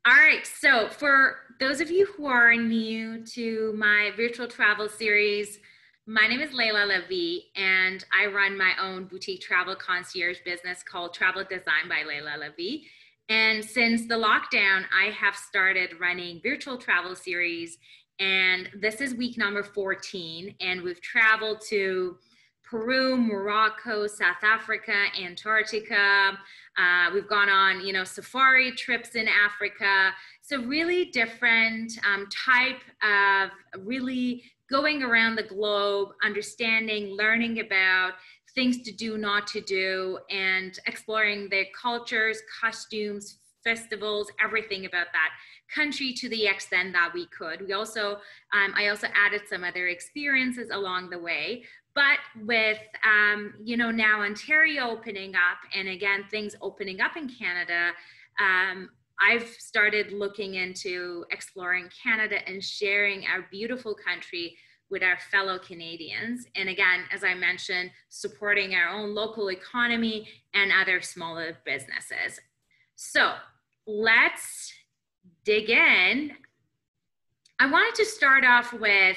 All right, so for those of you who are new to my virtual travel series, my name is Layla Levy, and I run my own boutique travel concierge business called Travel Design by Layla Levy. And since the lockdown, I have started running virtual travel series, and this is week number 14, and we've traveled to Peru, Morocco, South Africa, Antarctica. We've gone on, safari trips in Africa. So really different type of really going around the globe, understanding, learning about things to do, not to do, and exploring their cultures, costumes, festivals, everything about that country to the extent that we could. I also added some other experiences along the way. But with, now Ontario opening up, and again, things opening up in Canada, I've started looking into exploring Canada and sharing our beautiful country with our fellow Canadians. And again, as I mentioned, supporting our own local economy and other smaller businesses. So let's dig in. I wanted to start off with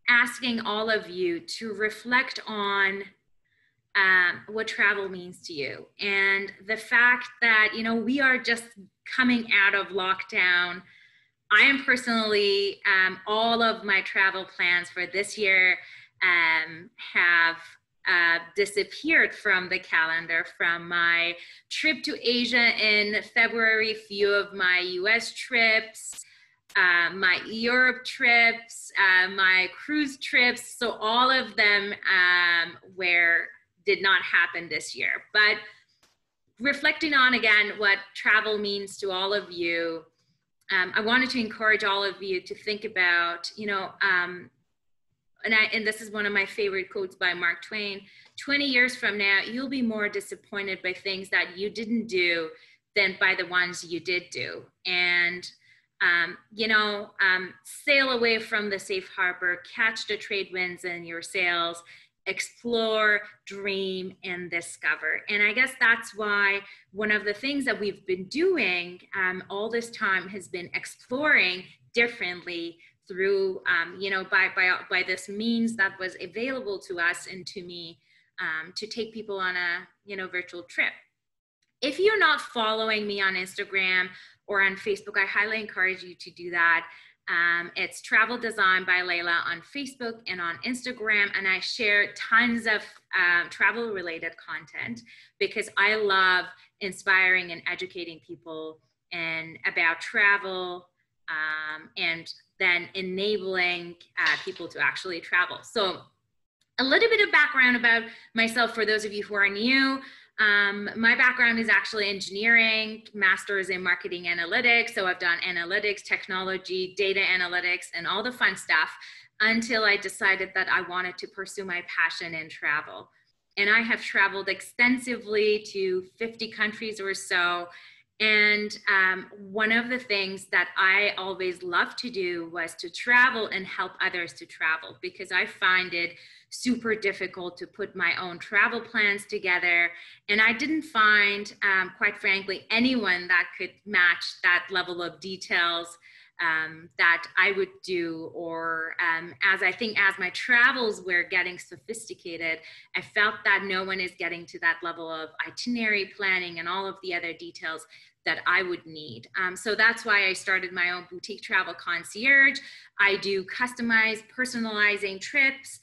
asking all of you to reflect on what travel means to you, and the fact that we are just coming out of lockdown. I am personally all of my travel plans for this year have disappeared from the calendar, from my trip to Asia in February, few of my US trips, my Europe trips, my cruise trips. So all of them did not happen this year. But reflecting on again what travel means to all of you, I wanted to encourage all of you to think about, and this is one of my favorite quotes by Mark Twain: 20 years from now, you'll be more disappointed by things that you didn't do than by the ones you did do. And sail away from the safe harbor, catch the trade winds in your sails, explore, dream, and discover. And I guess that's why one of the things that we've been doing all this time has been exploring differently through, by this means that was available to us and to me to take people on a, virtual trip. If you're not following me on Instagram or on Facebook, I highly encourage you to do that. It's Travel Design by Layla on Facebook and on Instagram, and I share tons of travel-related content because I love inspiring and educating people about travel and then enabling people to actually travel. So a little bit of background about myself for those of you who are new. My background is actually engineering, master's in marketing analytics. So I've done analytics, technology, data analytics, and all the fun stuff until I decided that I wanted to pursue my passion in travel. And I have traveled extensively to 50 countries or so. And one of the things that I always loved to do was to travel and help others to travel, because I find it super difficult to put my own travel plans together. And I didn't find, quite frankly, anyone that could match that level of details that I would do, or as my travels were getting sophisticated, I felt that no one is getting to that level of itinerary planning and all of the other details that I would need. So that's why I started my own boutique travel concierge. I do customized, personalizing trips,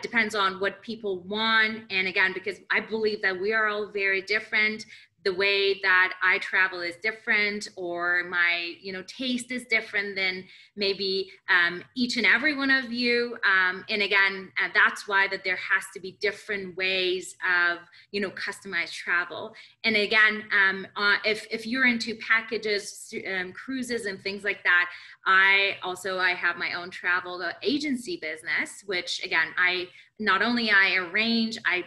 depends on what people want. And again, because I believe that we are all very different, the way that I travel is different, or my, taste is different than maybe each and every one of you. And again, that's why that there has to be different ways of, customized travel. And again, if you're into packages, cruises and things like that, I have my own travel agency business, which again, not only I arrange, I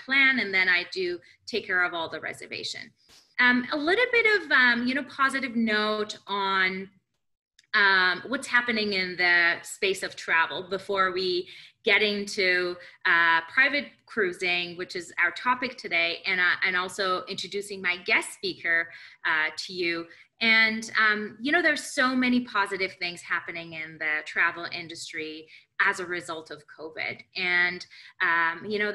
plan, and then I do take care of all the reservation. A little bit of, positive note on what's happening in the space of travel before we getting to private cruising, which is our topic today, and also introducing my guest speaker to you. And, you know, there's so many positive things happening in the travel industry as a result of COVID. And, you know,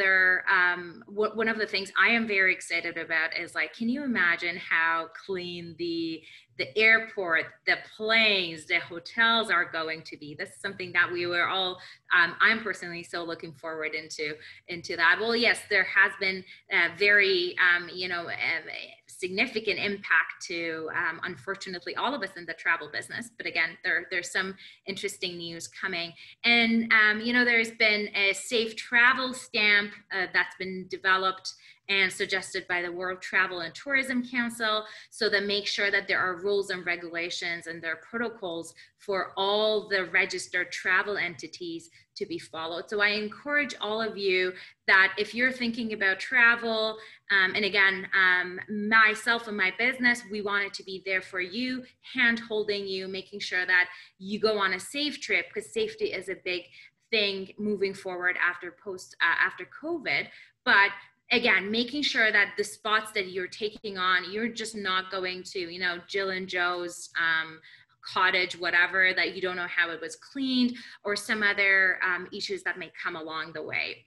one of the things I am very excited about is like, can you imagine how clean the airport, the planes, the hotels are going to be? This is something that we were all, I'm personally so looking forward into that. Well, yes, there has been very, you know, significant impact to, unfortunately, all of us in the travel business. But again, there's some interesting news coming. And, you know, there's been a safe travel stamp that's been developed and suggested by the World Travel and Tourism Council, so that make sure that there are rules and regulations and there are protocols for all the registered travel entities to be followed. So I encourage all of you that if you're thinking about travel, and again, myself and my business, we wanted to be there for you, hand holding you, making sure that you go on a safe trip, because safety is a big thing moving forward after COVID. But again, making sure that the spots that you're taking on, you're just not going to, you know, Jill and Joe's cottage, whatever, that you don't know how it was cleaned, or some other issues that may come along the way.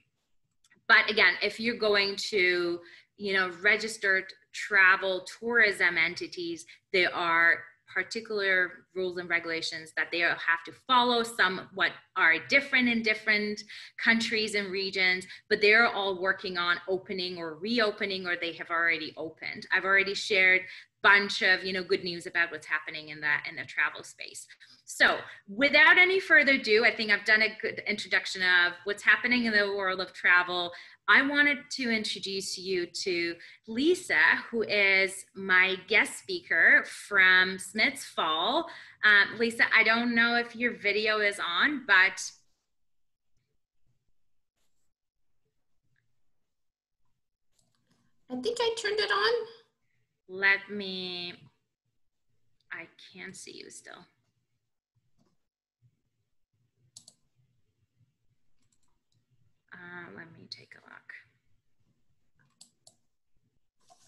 But again, if you're going to, you know, registered travel tourism entities, there are particular rules and regulations that they have to follow. Some what are different in different countries and regions, but they're all working on opening or reopening, or they have already opened. I've already shared bunch of, you know, good news about what's happening in the travel space. So without any further ado, I think I've done a good introduction of what's happening in the world of travel. I wanted to introduce you to Lisa, who is my guest speaker from Smiths Fall. Lisa, I don't know if your video is on, but I think I turned it on. I can see you still. Let me take a look.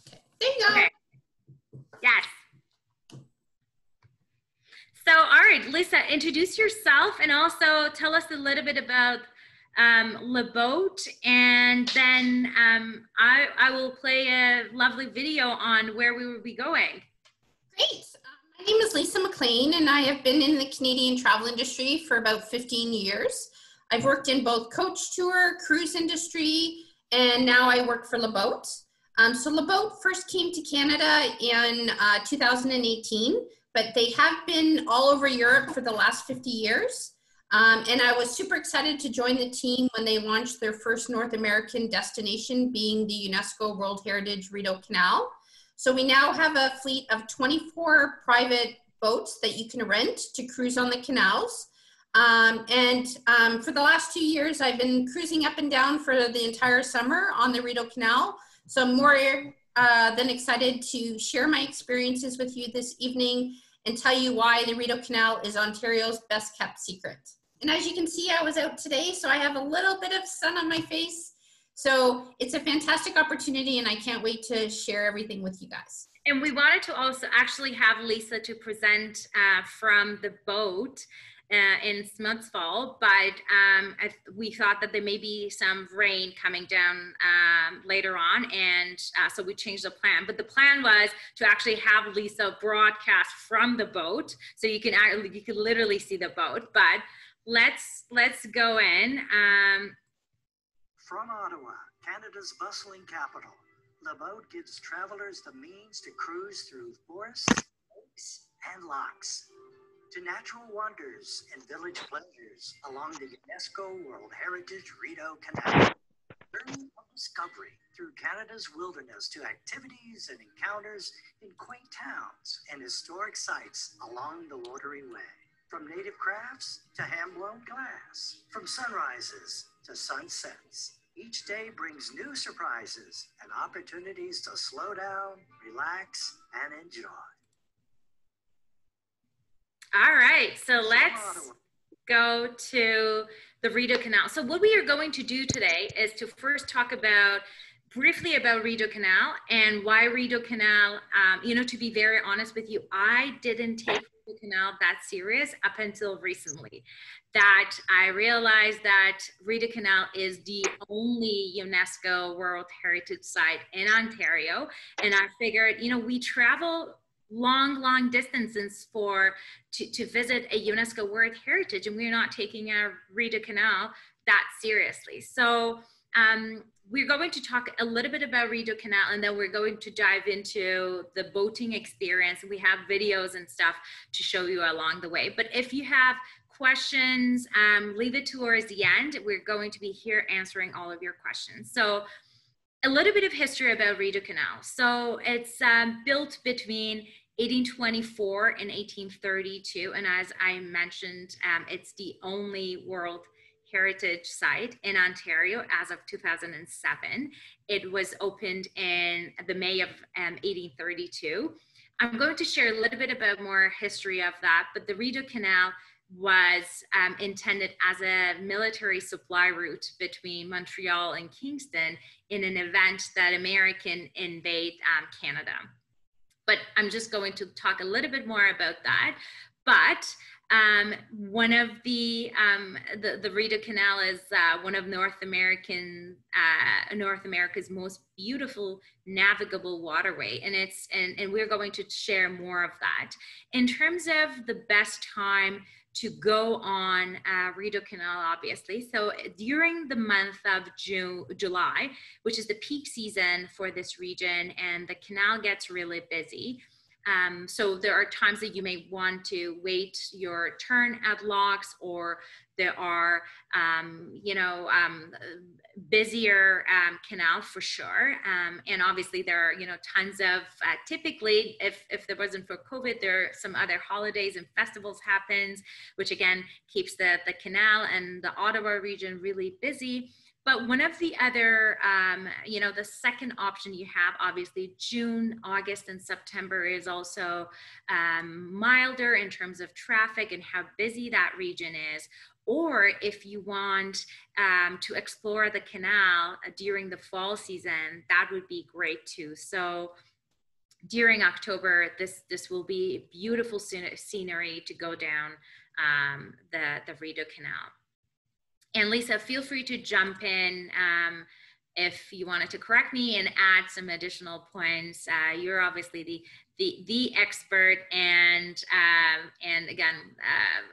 Okay, there you go. Okay. Yes. So, all right, Lisa, introduce yourself and also tell us a little bit about Le Boat, and then I will play a lovely video on where we will be going. Great. My name is Lisa McLean, and I have been in the Canadian travel industry for about 15 years. I've worked in both coach tour, cruise industry, and now I work for Le Boat. So Le Boat first came to Canada in 2018, but they have been all over Europe for the last 50 years. And I was super excited to join the team when they launched their first North American destination, being the UNESCO World Heritage Rideau Canal. So we now have a fleet of 24 private boats that you can rent to cruise on the canals. For the last 2 years, I've been cruising up and down for the entire summer on the Rideau Canal. So I'm more than excited to share my experiences with you this evening and tell you why the Rideau Canal is Ontario's best kept secret. And as you can see, I was out today, so I have a little bit of sun on my face. So it's a fantastic opportunity, and I can't wait to share everything with you guys. And we wanted to also actually have Lisa to present from the boat in Smiths Fall, but we thought that there may be some rain coming down later on, and so we changed the plan. But the plan was to actually have Lisa broadcast from the boat, so you can literally see the boat. But let's go in. From Ottawa, Canada's bustling capital, Le Boat gives travelers the means to cruise through forests, lakes, and lochs, to natural wonders and village pleasures along the UNESCO World Heritage Rideau Canal. Journey of discovery through Canada's wilderness to activities and encounters in quaint towns and historic sites along the Watery Way. From native crafts to hand-blown glass, from sunrises to sunsets, each day brings new surprises and opportunities to slow down, relax, and enjoy. All right, so let's go to the Rideau Canal. So what we are going to do today is to first talk briefly about Rideau Canal and why Rideau Canal. You know, to be very honest with you, I didn't take Rideau Canal that serious up until recently. That I realized that Rideau Canal is the only UNESCO World Heritage Site in Ontario. And I figured, you know, we travel long distances to visit a UNESCO World Heritage, and we're not taking our Rideau Canal that seriously. So we're going to talk a little bit about Rideau Canal, and then we're going to dive into the boating experience. We have videos and stuff to show you along the way. But if you have questions, leave it towards the end. We're going to be here answering all of your questions. So a little bit of history about Rideau Canal. So it's built between 1824 and 1832. And as I mentioned, it's the only World Heritage Site in Ontario as of 2007. It was opened in the May of 1832. I'm going to share a little bit about more history of that, but the Rideau Canal was intended as a military supply route between Montreal and Kingston in an event that American invade Canada. But I'm just going to talk a little bit more about that. But one of the Rideau Canal is one of North America's most beautiful navigable waterway, and we're going to share more of that. In terms of the best time to go on Rideau Canal, obviously. So during the month of July, which is the peak season for this region, and the canal gets really busy. So there are times that you may want to wait your turn at locks, or there are, busier canal for sure. And obviously there are, tons of, typically, if there wasn't for COVID, there are some other holidays and festivals happens, which again, keeps the canal and the Ottawa region really busy. But one of the other, the second option you have, obviously June, August, and September is also milder in terms of traffic and how busy that region is. Or if you want to explore the canal during the fall season, that would be great too. So during October, this will be beautiful scenery to go down the Rideau Canal. And Lisa, feel free to jump in if you wanted to correct me and add some additional points. You're obviously the expert, and again,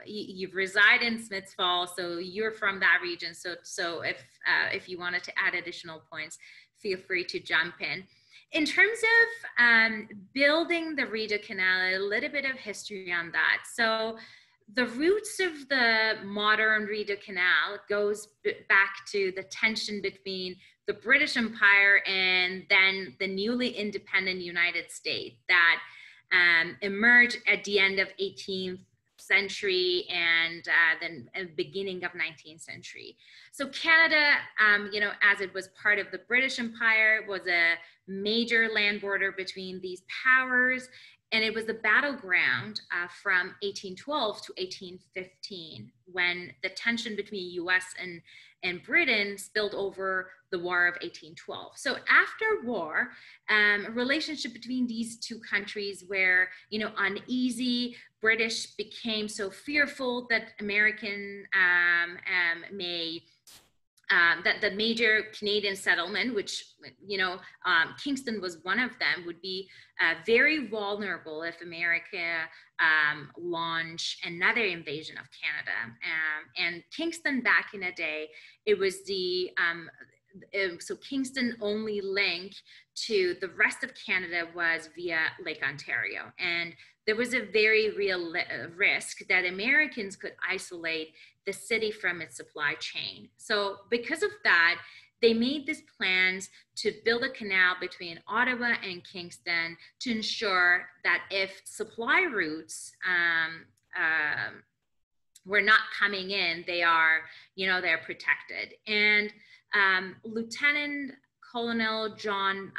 you reside in Smiths Falls, so you're from that region. So if you wanted to add additional points, feel free to jump in. In terms of building the Rideau Canal, a little bit of history on that. So the roots of the modern Rideau Canal goes back to the tension between the British Empire and then the newly independent United States that emerged at the end of 18th century and then beginning of 19th century. So Canada, as it was part of the British Empire, was a major land border between these powers. And it was the battleground from 1812 to 1815, when the tension between US and Britain spilled over the War of 1812. So after war, relationship between these two countries were, uneasy. British became so fearful that American that the major Canadian settlement, which, Kingston was one of them, would be very vulnerable if America launched another invasion of Canada. And Kingston back in the day, it was so Kingston only link to the rest of Canada was via Lake Ontario. And there was a very real risk that Americans could isolate the city from its supply chain. So because of that, they made these plans to build a canal between Ottawa and Kingston to ensure that if supply routes were not coming in, they're protected. And Lieutenant Colonel John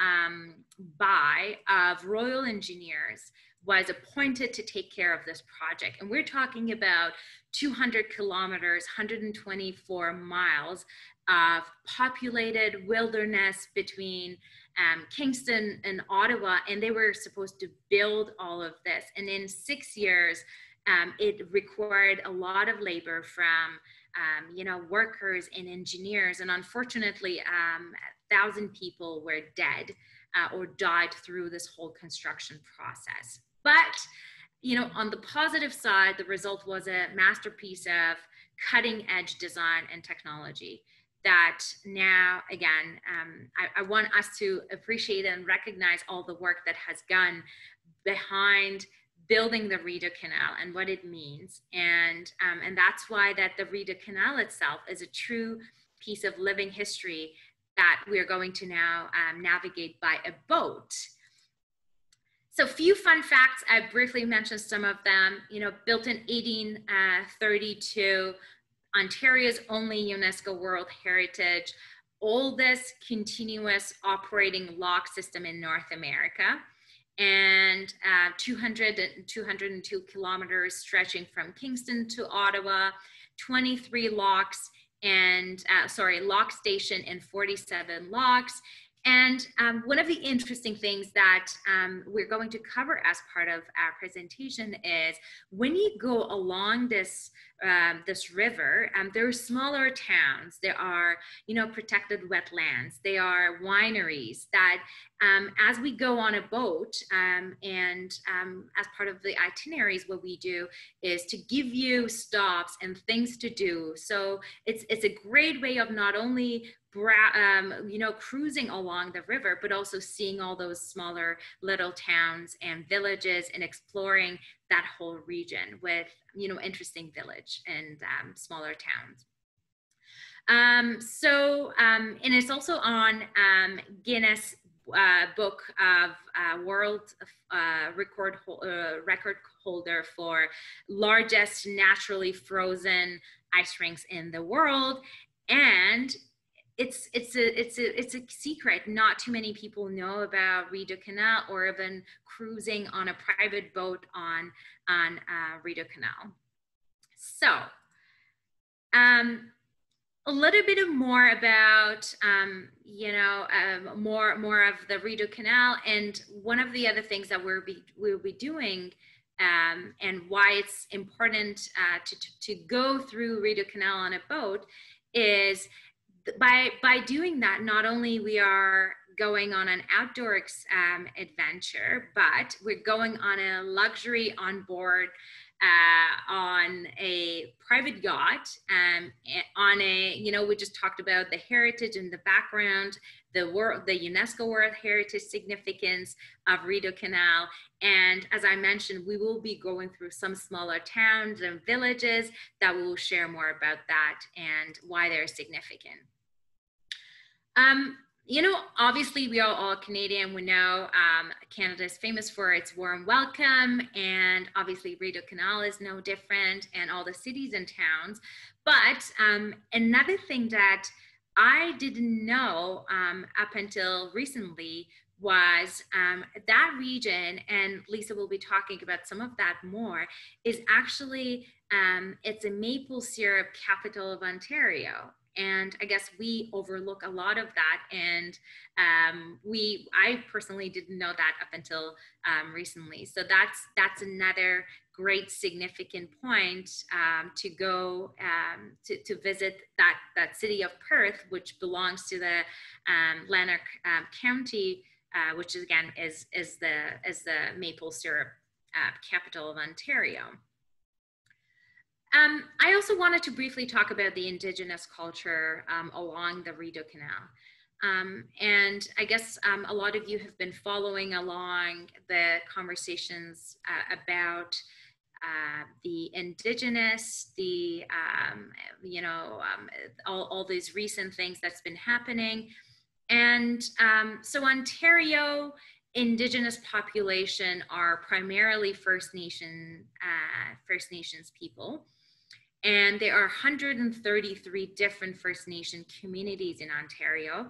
By of Royal Engineers was appointed to take care of this project. And we're talking about 200 kilometers, 124 miles of populated wilderness between Kingston and Ottawa, and they were supposed to build all of this. And in 6 years, it required a lot of labor from workers and engineers, and unfortunately, 1,000 people were dead or died through this whole construction process. But on the positive side, the result was a masterpiece of cutting edge design and technology that now, again, I want us to appreciate and recognize all the work that has gone behind building the Rideau Canal and what it means. And that's why that the Rideau Canal itself is a true piece of living history that we're going to now navigate by a boat. So few fun facts, I briefly mentioned some of them. Built in 1832, Ontario's only UNESCO World Heritage, oldest continuous operating lock system in North America, and 202 kilometers stretching from Kingston to Ottawa, 23 locks and, lock station and 47 locks. And one of the interesting things that we're going to cover as part of our presentation is when you go along this river, there are smaller towns, there are protected wetlands, there are wineries that as we go on a boat and as part of the itineraries, what we do is to give you stops and things to do. So it's a great way of not only cruising along the river, but also seeing all those smaller little towns and villages and exploring that whole region with, interesting village and smaller towns. And it's also on Guinness Book of World record holder for largest naturally frozen ice rinks in the world. And it's a secret. Not too many people know about Rideau Canal or even cruising on a private boat on Rideau Canal. So, a little bit more about more of the Rideau Canal, and one of the other things that we'll be doing and why it's important to go through Rideau Canal on a boat is by doing that, not only we are going on an outdoor adventure, but we're going on a luxury on board on a private yacht, on a, we just talked about the heritage in the background, the UNESCO World Heritage significance of Rideau Canal. And as I mentioned, we will be going through some smaller towns and villages that will share more about that and why they're significant. Obviously we are all Canadian. We know Canada is famous for its warm welcome, and obviously Rideau Canal is no different, and all the cities and towns. But another thing that I didn't know up until recently was that region, and Lisa will be talking about some of that more, is actually, it's a maple syrup capital of Ontario. And I guess we overlook a lot of that. And I personally didn't know that up until recently. So that's another great significant point to go to visit that city of Perth, which belongs to the Lanark County, which again is the maple syrup capital of Ontario. I also wanted to briefly talk about the Indigenous culture along the Rideau Canal. And I guess a lot of you have been following along the conversations about the Indigenous, all these recent things that's been happening. And so Ontario Indigenous population are primarily First Nations people. And there are 133 different First Nation communities in Ontario.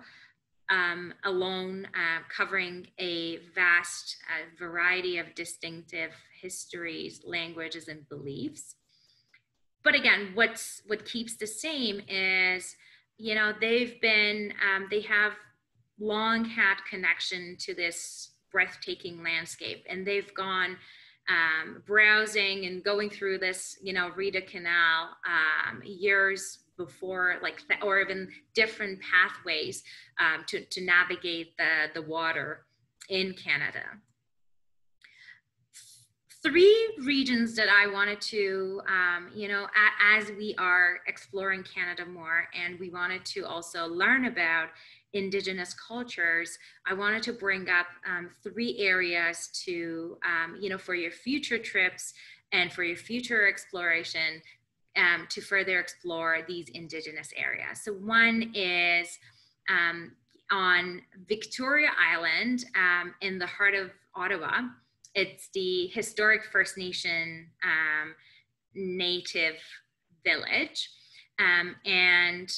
alone, covering a vast variety of distinctive histories, languages, and beliefs. But again, what keeps the same is, you know, they have long had connection to this breathtaking landscape, and they've gone browsing and going through this, you know, Rideau Canal years before, like, or even different pathways to navigate the water in Canada. Three regions that I wanted to, you know, as we are exploring Canada more, and we wanted to also learn about Indigenous cultures, I wanted to bring up three areas to, you know, for your future trips and for your future exploration, to further explore these Indigenous areas. So one is on Victoria Island in the heart of Ottawa. It's the historic First Nation native village, and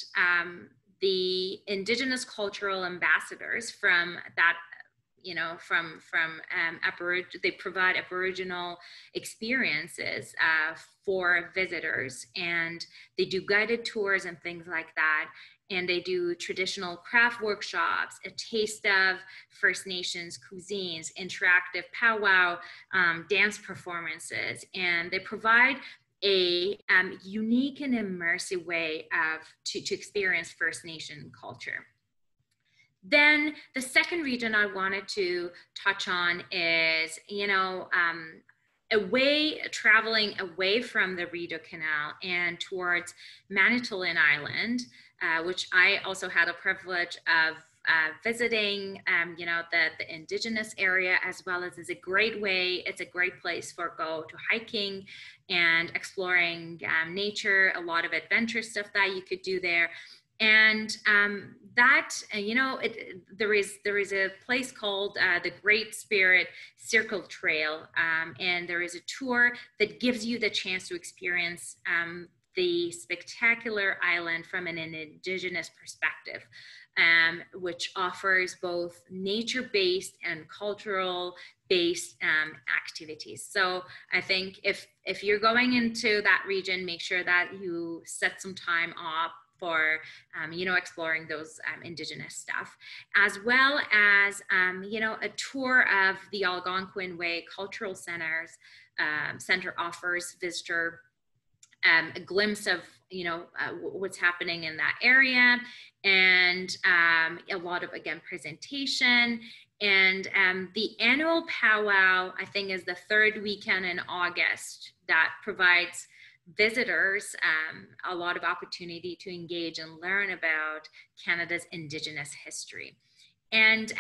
the Indigenous cultural ambassadors from that, you know, they provide Aboriginal experiences for visitors, and they do guided tours and things like that. And they do traditional craft workshops, a taste of First Nations cuisines, interactive powwow, dance performances, and they provide a unique and immersive way to experience First Nation culture. Then the second region I wanted to touch on is, you know, traveling away from the Rideau Canal and towards Manitoulin Island, which I also had the privilege of visiting, you know, the Indigenous area, as well as it's a great place for go to hiking and exploring nature, a lot of adventure stuff that you could do there. And you know, there is a place called the Great Spirit Circle Trail, and there is a tour that gives you the chance to experience the spectacular island from an Indigenous perspective, which offers both nature-based and cultural-based activities. So I think if you're going into that region, make sure that you set some time off for, you know, exploring those Indigenous stuff, as well as, you know, a tour of the Algonquin Way Cultural Center offers visitor a glimpse of, you know, what's happening in that area, and a lot of, again, presentation. And the annual powwow, I think, is the third weekend in August that provides visitors a lot of opportunity to engage and learn about Canada's Indigenous history. And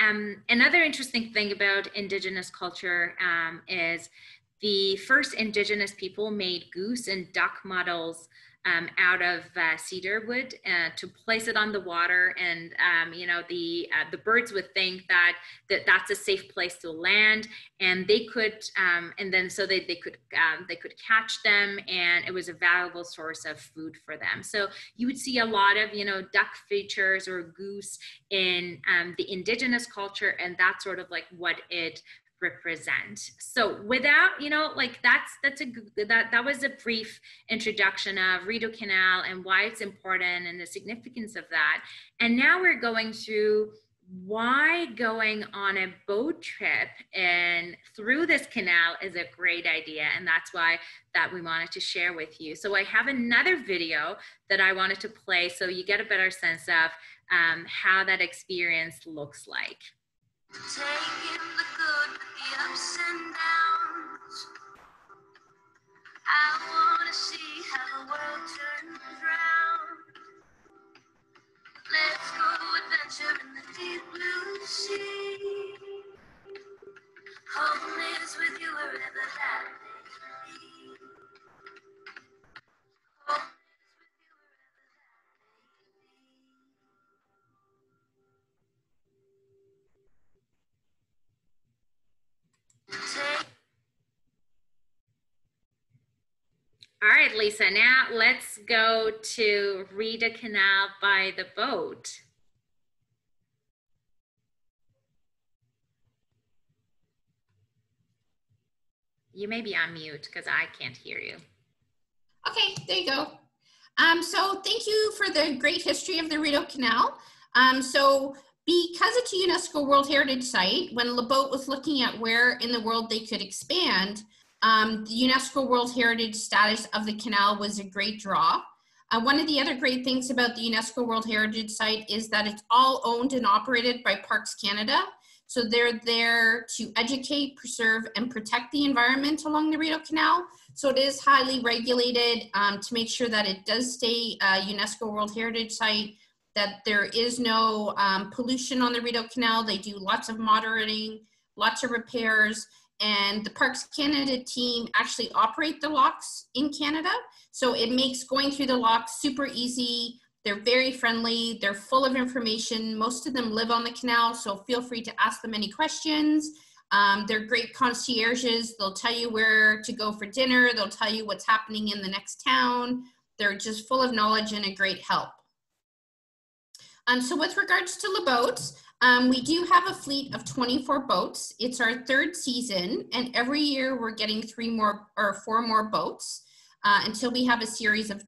another interesting thing about Indigenous culture is the first Indigenous people made goose and duck models out of cedar wood to place it on the water, and you know, the birds would think that that's a safe place to land, and they could and then so they could catch them, and it was a valuable source of food for them. So you would see a lot of, you know, duck features or goose in the Indigenous culture, and that's sort of like what it represent. So without, you know, like that was a brief introduction of Rideau Canal and why it's important and the significance of that. And now we're going through why going on a boat trip and through this canal is a great idea, and that's why that we wanted to share with you. So I have another video that I wanted to play so you get a better sense of how that experience looks like. Taking the good with the ups and downs. I wanna see how the world turns round. Let's go adventure in the deep blue sea. Home is with you wherever that may be. Home is with you wherever that may be. All right, Lisa, now let's go to Rideau Canal by the boat. You may be on mute because I can't hear you. Okay, there you go. So thank you for the great history of the Rideau Canal. So because it's a UNESCO World Heritage Site, when Lebeau was looking at where in the world they could expand, the UNESCO World Heritage status of the canal was a great draw. One of the other great things about the UNESCO World Heritage Site is that it's all owned and operated by Parks Canada. So they're there to educate, preserve, and protect the environment along the Rideau Canal. So it is highly regulated to make sure that it does stay a UNESCO World Heritage Site, that there is no pollution on the Rideau Canal. They do lots of monitoring, lots of repairs, and the Parks Canada team actually operate the locks in Canada. So it makes going through the locks super easy. They're very friendly. They're full of information. Most of them live on the canal, so feel free to ask them any questions. They're great concierges. They'll tell you where to go for dinner. They'll tell you what's happening in the next town. They're just full of knowledge and a great help. So with regards to the boats, we do have a fleet of 24 boats. It's our third season, and every year we're getting 4 more boats until we have a series of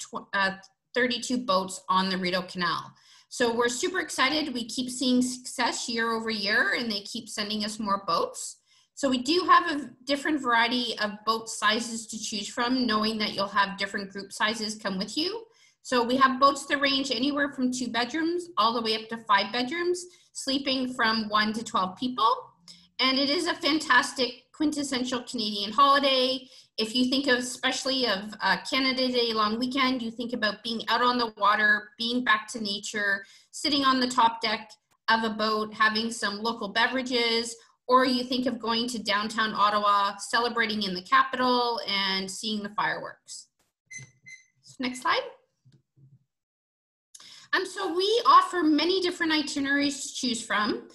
32 boats on the Rideau Canal. So we're super excited. We keep seeing success year over year, and they keep sending us more boats. So we do have a different variety of boat sizes to choose from, knowing that you'll have different group sizes come with you. So we have boats that range anywhere from 2 bedrooms all the way up to 5 bedrooms, sleeping from 1 to 12 people. And it is a fantastic quintessential Canadian holiday. If you think of, especially of Canada Day long weekend, you think about being out on the water, being back to nature, sitting on the top deck of a boat, having some local beverages, or you think of going to downtown Ottawa, celebrating in the capital and seeing the fireworks. So next slide. So we offer many different itineraries to choose from.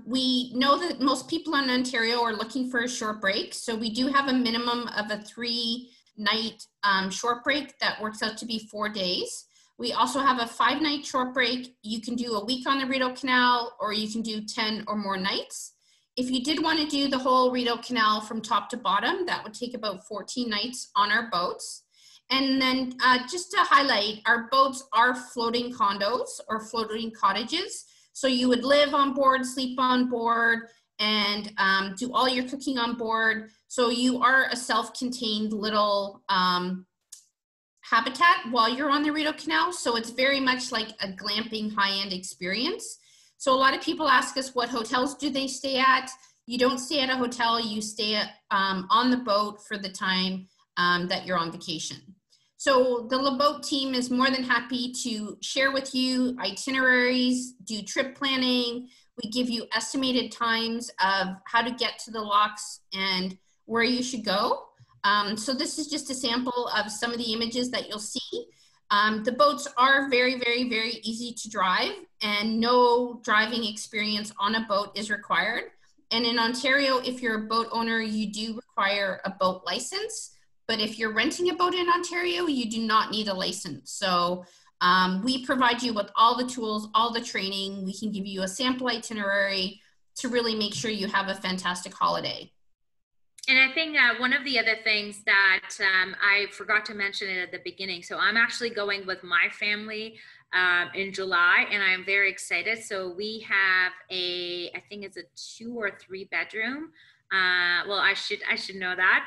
We know that most people in Ontario are looking for a short break. So we do have a minimum of a 3-night short break that works out to be 4 days. We also have a 5-night short break. You can do a week on the Rideau Canal, or you can do 10 or more nights. If you did want to do the whole Rideau Canal from top to bottom, that would take about 14 nights on our boats. And then just to highlight, our boats are floating condos or floating cottages. So you would live on board, sleep on board, and do all your cooking on board. So you are a self-contained little habitat while you're on the Rideau Canal. So it's very much like a glamping high-end experience. So a lot of people ask us, what hotels do they stay at? You don't stay at a hotel, you stay at, on the boat for the time that you're on vacation. So the Lebeau team is more than happy to share with you itineraries, do trip planning. We give you estimated times of how to get to the locks and where you should go. So this is just a sample of some of the images that you'll see. The boats are very, very, very easy to drive, and no driving experience on a boat is required. And in Ontario, if you're a boat owner, you do require a boat license. But if you're renting a boat in Ontario, you do not need a license. So we provide you with all the tools, all the training. We can give you a sample itinerary to really make sure you have a fantastic holiday. And I think one of the other things that I forgot to mention it at the beginning. So I'm actually going with my family in July, and I'm very excited. So we have I think it's a 2 or 3 bedroom. Well, I should know that.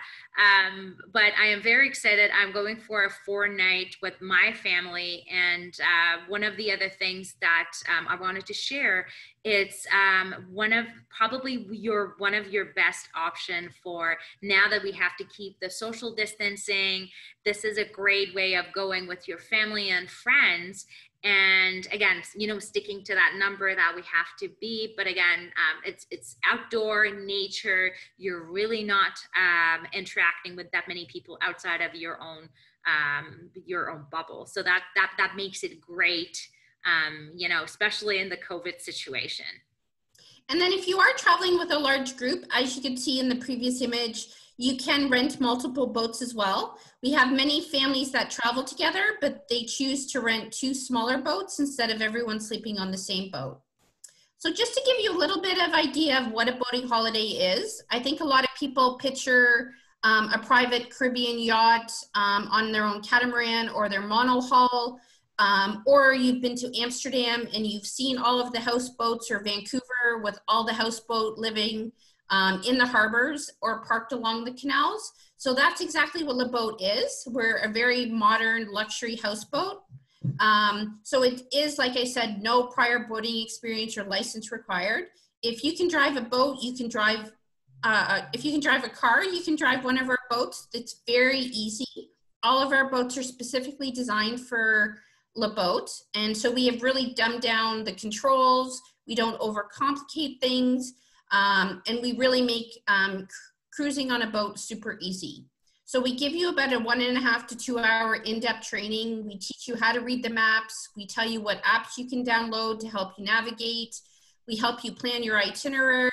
But I am very excited. I'm going for a 4-night with my family. And one of the other things that I wanted to share, it's one of your best option for now that we have to keep the social distancing. This is a great way of going with your family and friends. And again, sticking to that number that we have to be, but again, it's outdoor nature. You're really not interacting with that many people outside of your own bubble. So that makes it great, especially in the COVID situation. And then if you are traveling with a large group, as you can see in the previous image, you can rent multiple boats as well. We have many families that travel together, but they choose to rent 2 smaller boats instead of everyone sleeping on the same boat. So just to give you a little bit of idea of what a boating holiday is, I think a lot of people picture a private Caribbean yacht on their own catamaran or their monohull, or you've been to Amsterdam and you've seen all of the houseboats, or Vancouver with all the houseboat living in the harbors or parked along the canals. So that's exactly what Le Boat is. We're a very modern luxury houseboat. So it is, like I said, no prior boating experience or license required. If you can drive a boat, you can drive, if you can drive a car, you can drive one of our boats. It's very easy. All of our boats are specifically designed for Le Boat. And so we have really dumbed down the controls. We don't overcomplicate things. And we really make cruising on a boat super easy. So we give you about a 1.5 to 2 hour in-depth training. We teach you how to read the maps. We tell you what apps you can download to help you navigate. We help you plan your itinerary.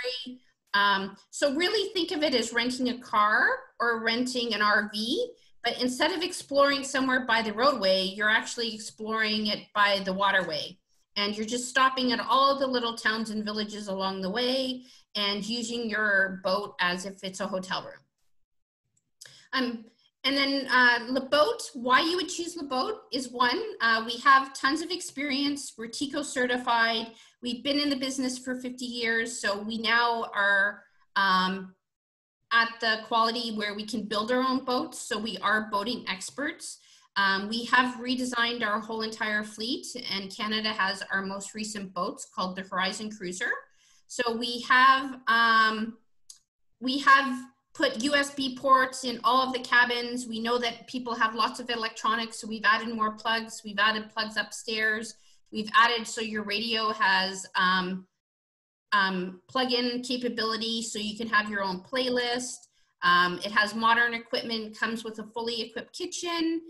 So really think of it as renting a car or renting an RV, but instead of exploring somewhere by the roadway, you're actually exploring it by the waterway. And you're just stopping at all the little towns and villages along the way and using your boat as if it's a hotel room. And then Le Boat, why you would choose Le Boat is one, we have tons of experience. We're TICO certified. We've been in the business for 50 years. So we now are at the quality where we can build our own boats. So we are boating experts. We have redesigned our whole entire fleet, and Canada has our most recent boats called the Horizon Cruiser. So we have put USB ports in all of the cabins. We know that people have lots of electronics, so we've added more plugs. We've added plugs upstairs. We've added so your radio has plug-in capability, so you can have your own playlist. It has modern equipment, comes with a fully equipped kitchen.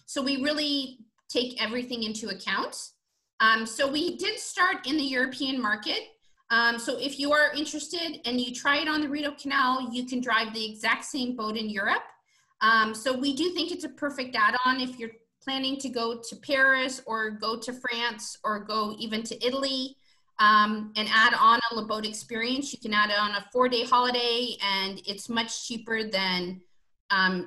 So we really take everything into account. So we did start in the European market. So if you are interested and you try it on the Rideau Canal, you can drive the exact same boat in Europe. So we do think it's a perfect add-on if you're planning to go to Paris or go to France or go even to Italy and add on a Le Boat experience. You can add on a 4-day holiday, and it's much cheaper than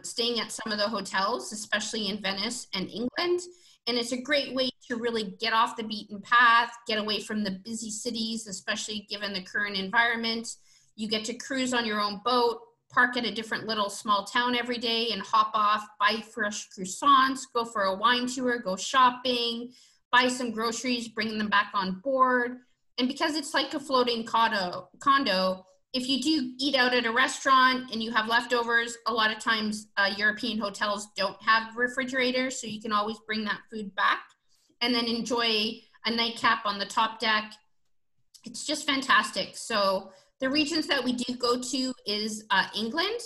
staying at some of the hotels, especially in Venice and England. And it's a great way to really get off the beaten path, get away from the busy cities, especially given the current environment. You get to cruise on your own boat, park at a different little small town every day and hop off, buy fresh croissants, go for a wine tour, go shopping, buy some groceries, bring them back on board. And because it's like a floating condo, if you do eat out at a restaurant and you have leftovers, a lot of times European hotels don't have refrigerators, so you can always bring that food back and then enjoy a nightcap on the top deck. It's just fantastic. So the regions that we do go to is England.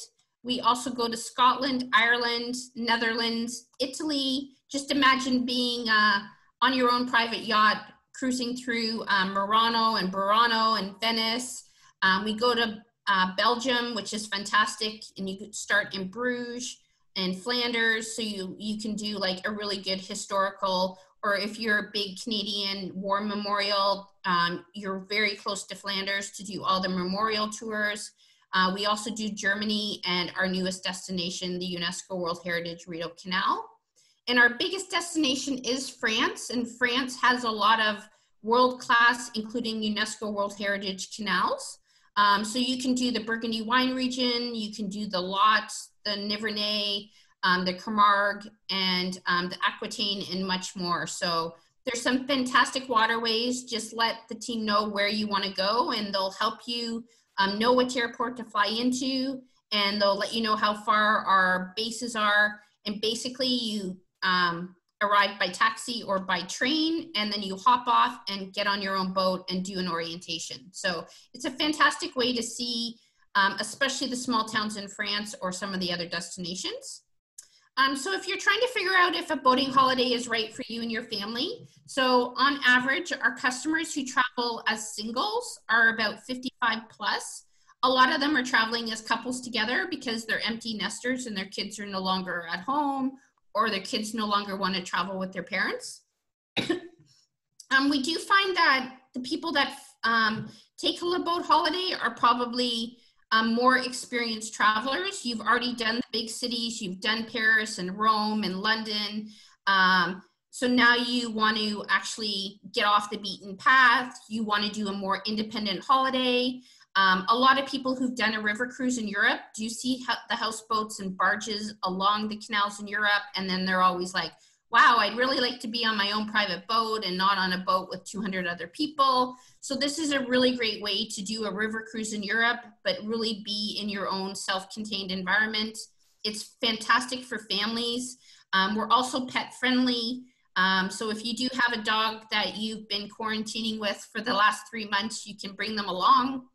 We also go to Scotland, Ireland, Netherlands, Italy. Just imagine being on your own private yacht, cruising through Murano and Burano and Venice. We go to Belgium, which is fantastic, and you could start in Bruges and Flanders, so you can do like a really good historical, or if you're a big Canadian war memorial, you're very close to Flanders to do all the memorial tours. We also do Germany and our newest destination, the UNESCO World Heritage Rideau Canal. And our biggest destination is France, and France has a lot of world-class, including UNESCO World Heritage canals. So you can do the Burgundy wine region, you can do the Lot, the Nivernais, the Camargue, and the Aquitaine, and much more. So there's some fantastic waterways. Just let the team know where you want to go, and they'll help you know which airport to fly into, and they'll let you know how far our bases are. And basically you arrive by taxi or by train, and then you hop off and get on your own boat and do an orientation. So it's a fantastic way to see, especially the small towns in France or some of the other destinations. So if you're trying to figure out if a boating holiday is right for you and your family, so on average, our customers who travel as singles are about 55 plus. A lot of them are traveling as couples together because they're empty nesters and their kids are no longer at home, or their kids no longer want to travel with their parents. We do find that the people that take a Le Boat holiday are probably more experienced travelers. You've already done the big cities, you've done Paris and Rome and London. So now you want to actually get off the beaten path. You want to do a more independent holiday. A lot of people who've done a river cruise in Europe do see the houseboats and barges along the canals in Europe, and then they're always like, wow, I'd really like to be on my own private boat and not on a boat with 200 other people. So this is a really great way to do a river cruise in Europe, but really be in your own self-contained environment. It's fantastic for families. We're also pet friendly. So if you do have a dog that you've been quarantining with for the last 3 months, you can bring them along.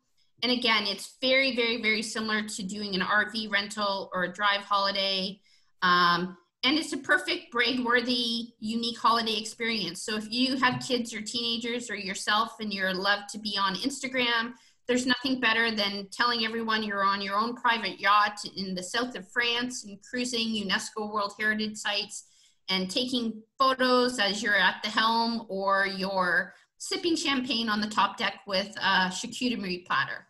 And again, it's very, very, very similar to doing an RV rental or a drive holiday. And it's a perfect brag-worthy, unique holiday experience. So if you have kids or teenagers or yourself and you're loved to be on Instagram, there's nothing better than telling everyone you're on your own private yacht in the south of France and cruising UNESCO World Heritage Sites and taking photos as you're at the helm or you're sipping champagne on the top deck with a charcuterie platter.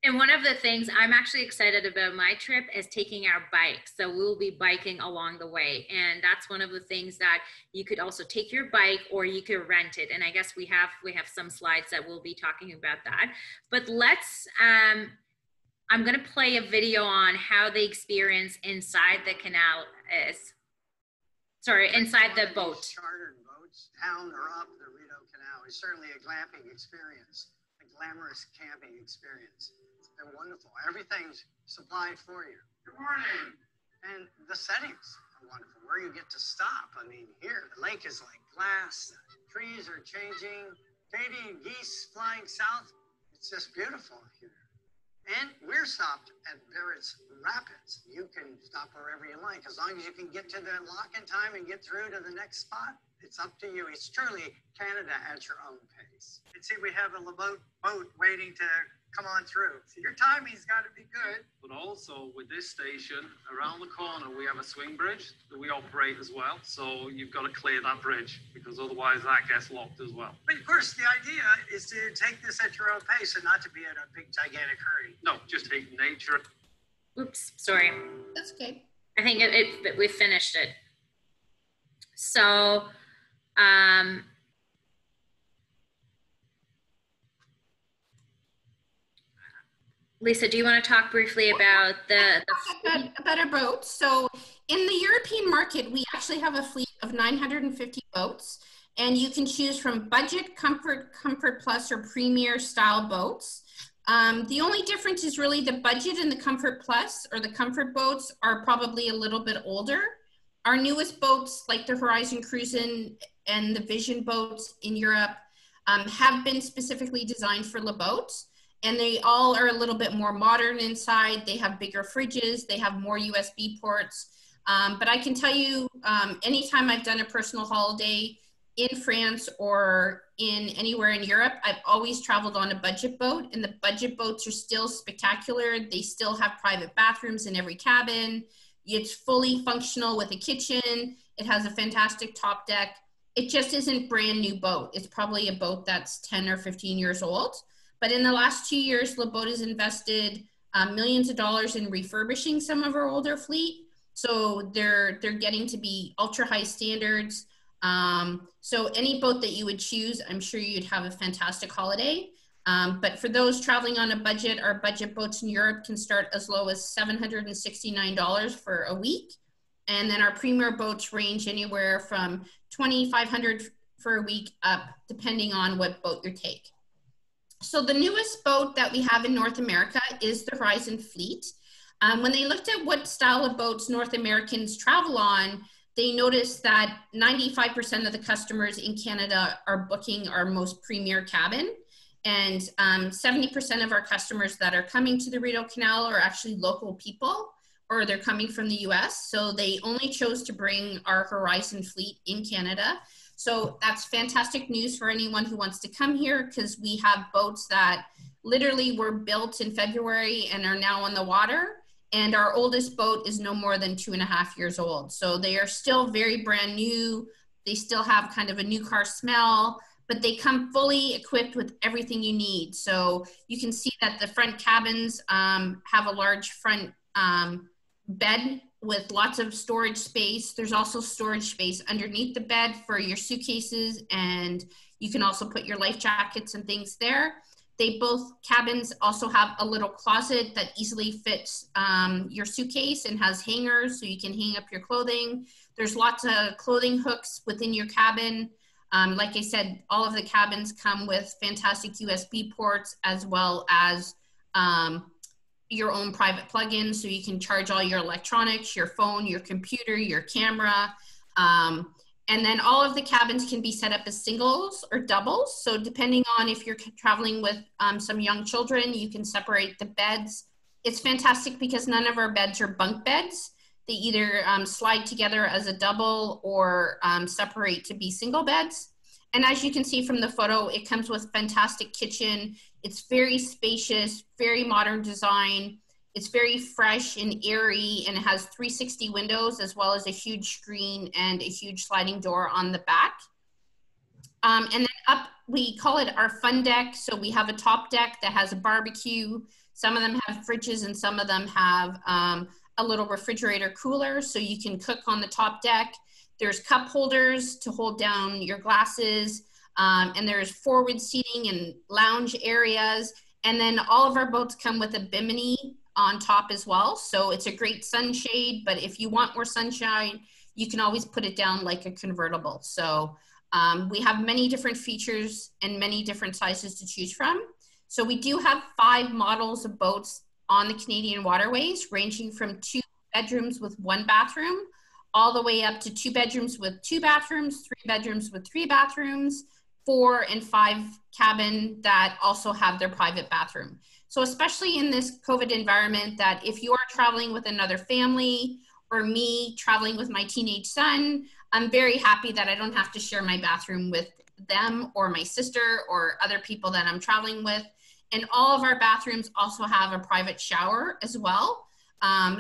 And one of the things I'm actually excited about my trip is taking our bike. So we'll be biking along the way. And that's one of the things that you could also take your bike or you could rent it. And I guess we have some slides that we'll be talking about that. But let's, I'm going to play a video on how the experience inside the canal is. Sorry, inside the boat. Chartered boats down or up the Rideau Canal is certainly a glamping experience, a glamorous camping experience. They're wonderful. Everything's supplied for you. Good morning. And the settings are wonderful. Where you get to stop. I mean, here, the lake is like glass. The trees are changing. Canadian geese flying south. It's just beautiful here. And we're stopped at Barrett's Rapids. You can stop wherever you like. As long as you can get to the lock in time and get through to the next spot, it's up to you. It's truly Canada at your own pace. And see, we have a boat waiting to come on through. So your timing's got to be good. But also with this station, around the corner, we have a swing bridge that we operate as well. So you've got to clear that bridge because otherwise that gets locked as well. But of course, the idea is to take this at your own pace and not to be in a big, gigantic hurry. No, just take nature. Oops, sorry. That's okay. I think we finished it. So, Lisa, do you want to talk briefly about about our boats? So in the European market, we actually have a fleet of 950 boats, and you can choose from budget, comfort, comfort plus, or premier style boats. The only difference is really the budget and the comfort plus or the comfort boats are probably a little bit older. Our newest boats, like the Horizon Cruisin' and the Vision boats in Europe, have been specifically designed for Le Boat. And they all are a little bit more modern inside. They have bigger fridges. They have more USB ports. But I can tell you, anytime I've done a personal holiday in France or in anywhere in Europe, I've always traveled on a budget boat. And the budget boats are still spectacular. They still have private bathrooms in every cabin. It's fully functional with a kitchen. It has a fantastic top deck. It just isn't brand new boat. It's probably a boat that's 10 or 15 years old. But in the last 2 years, Le Boat has invested millions of dollars in refurbishing some of our older fleet. So they're getting to be ultra high standards. So any boat that you would choose, I'm sure you'd have a fantastic holiday. But for those traveling on a budget, our budget boats in Europe can start as low as $769 for a week. And then our premier boats range anywhere from $2,500 for a week up, depending on what boat you take. So the newest boat that we have in North America is the Horizon Fleet. When they looked at what style of boats North Americans travel on, they noticed that 95% of the customers in Canada are booking our most premier cabin. And 70% of our customers that are coming to the Rideau Canal are actually local people, or they're coming from the US. So they only chose to bring our Horizon Fleet in Canada. So that's fantastic news for anyone who wants to come here, because we have boats that literally were built in February and are now on the water. And our oldest boat is no more than 2.5 years old. So they are still very brand new. They still have kind of a new car smell, but they come fully equipped with everything you need. So you can see that the front cabins have a large front bed with lots of storage space. There's also storage space underneath the bed for your suitcases, and you can also put your life jackets and things there. Both cabins also have a little closet that easily fits your suitcase and has hangers so you can hang up your clothing. There's lots of clothing hooks within your cabin. Like I said, all of the cabins come with fantastic USB ports, as well as your own private plugins, so you can charge all your electronics, your phone, your computer, your camera. And then all of the cabins can be set up as singles or doubles. So depending on if you're traveling with some young children, you can separate the beds. It's fantastic because none of our beds are bunk beds. They either slide together as a double or separate to be single beds. And as you can see from the photo, it comes with fantastic kitchen. It's very spacious, very modern design. It's very fresh and airy, and it has 360 windows, as well as a huge screen and a huge sliding door on the back. And then up, we call it our fun deck. So we have a top deck that has a barbecue. Some of them have fridges, and some of them have a little refrigerator cooler, so you can cook on the top deck. There's cup holders to hold down your glasses, and there's forward seating and lounge areas. And then all of our boats come with a bimini on top as well. So it's a great sunshade, but if you want more sunshine, you can always put it down like a convertible. So we have many different features and many different sizes to choose from. So we do have 5 models of boats on the Canadian waterways, ranging from 2 bedrooms with 1 bathroom, all the way up to 2 bedrooms with 2 bathrooms, 3 bedrooms with 3 bathrooms, 4 and 5 cabin that also have their private bathroom. So especially in this COVID environment, that if you are traveling with another family, or me traveling with my teenage son, I'm very happy that I don't have to share my bathroom with them or my sister or other people that I'm traveling with. And all of our bathrooms also have a private shower as well.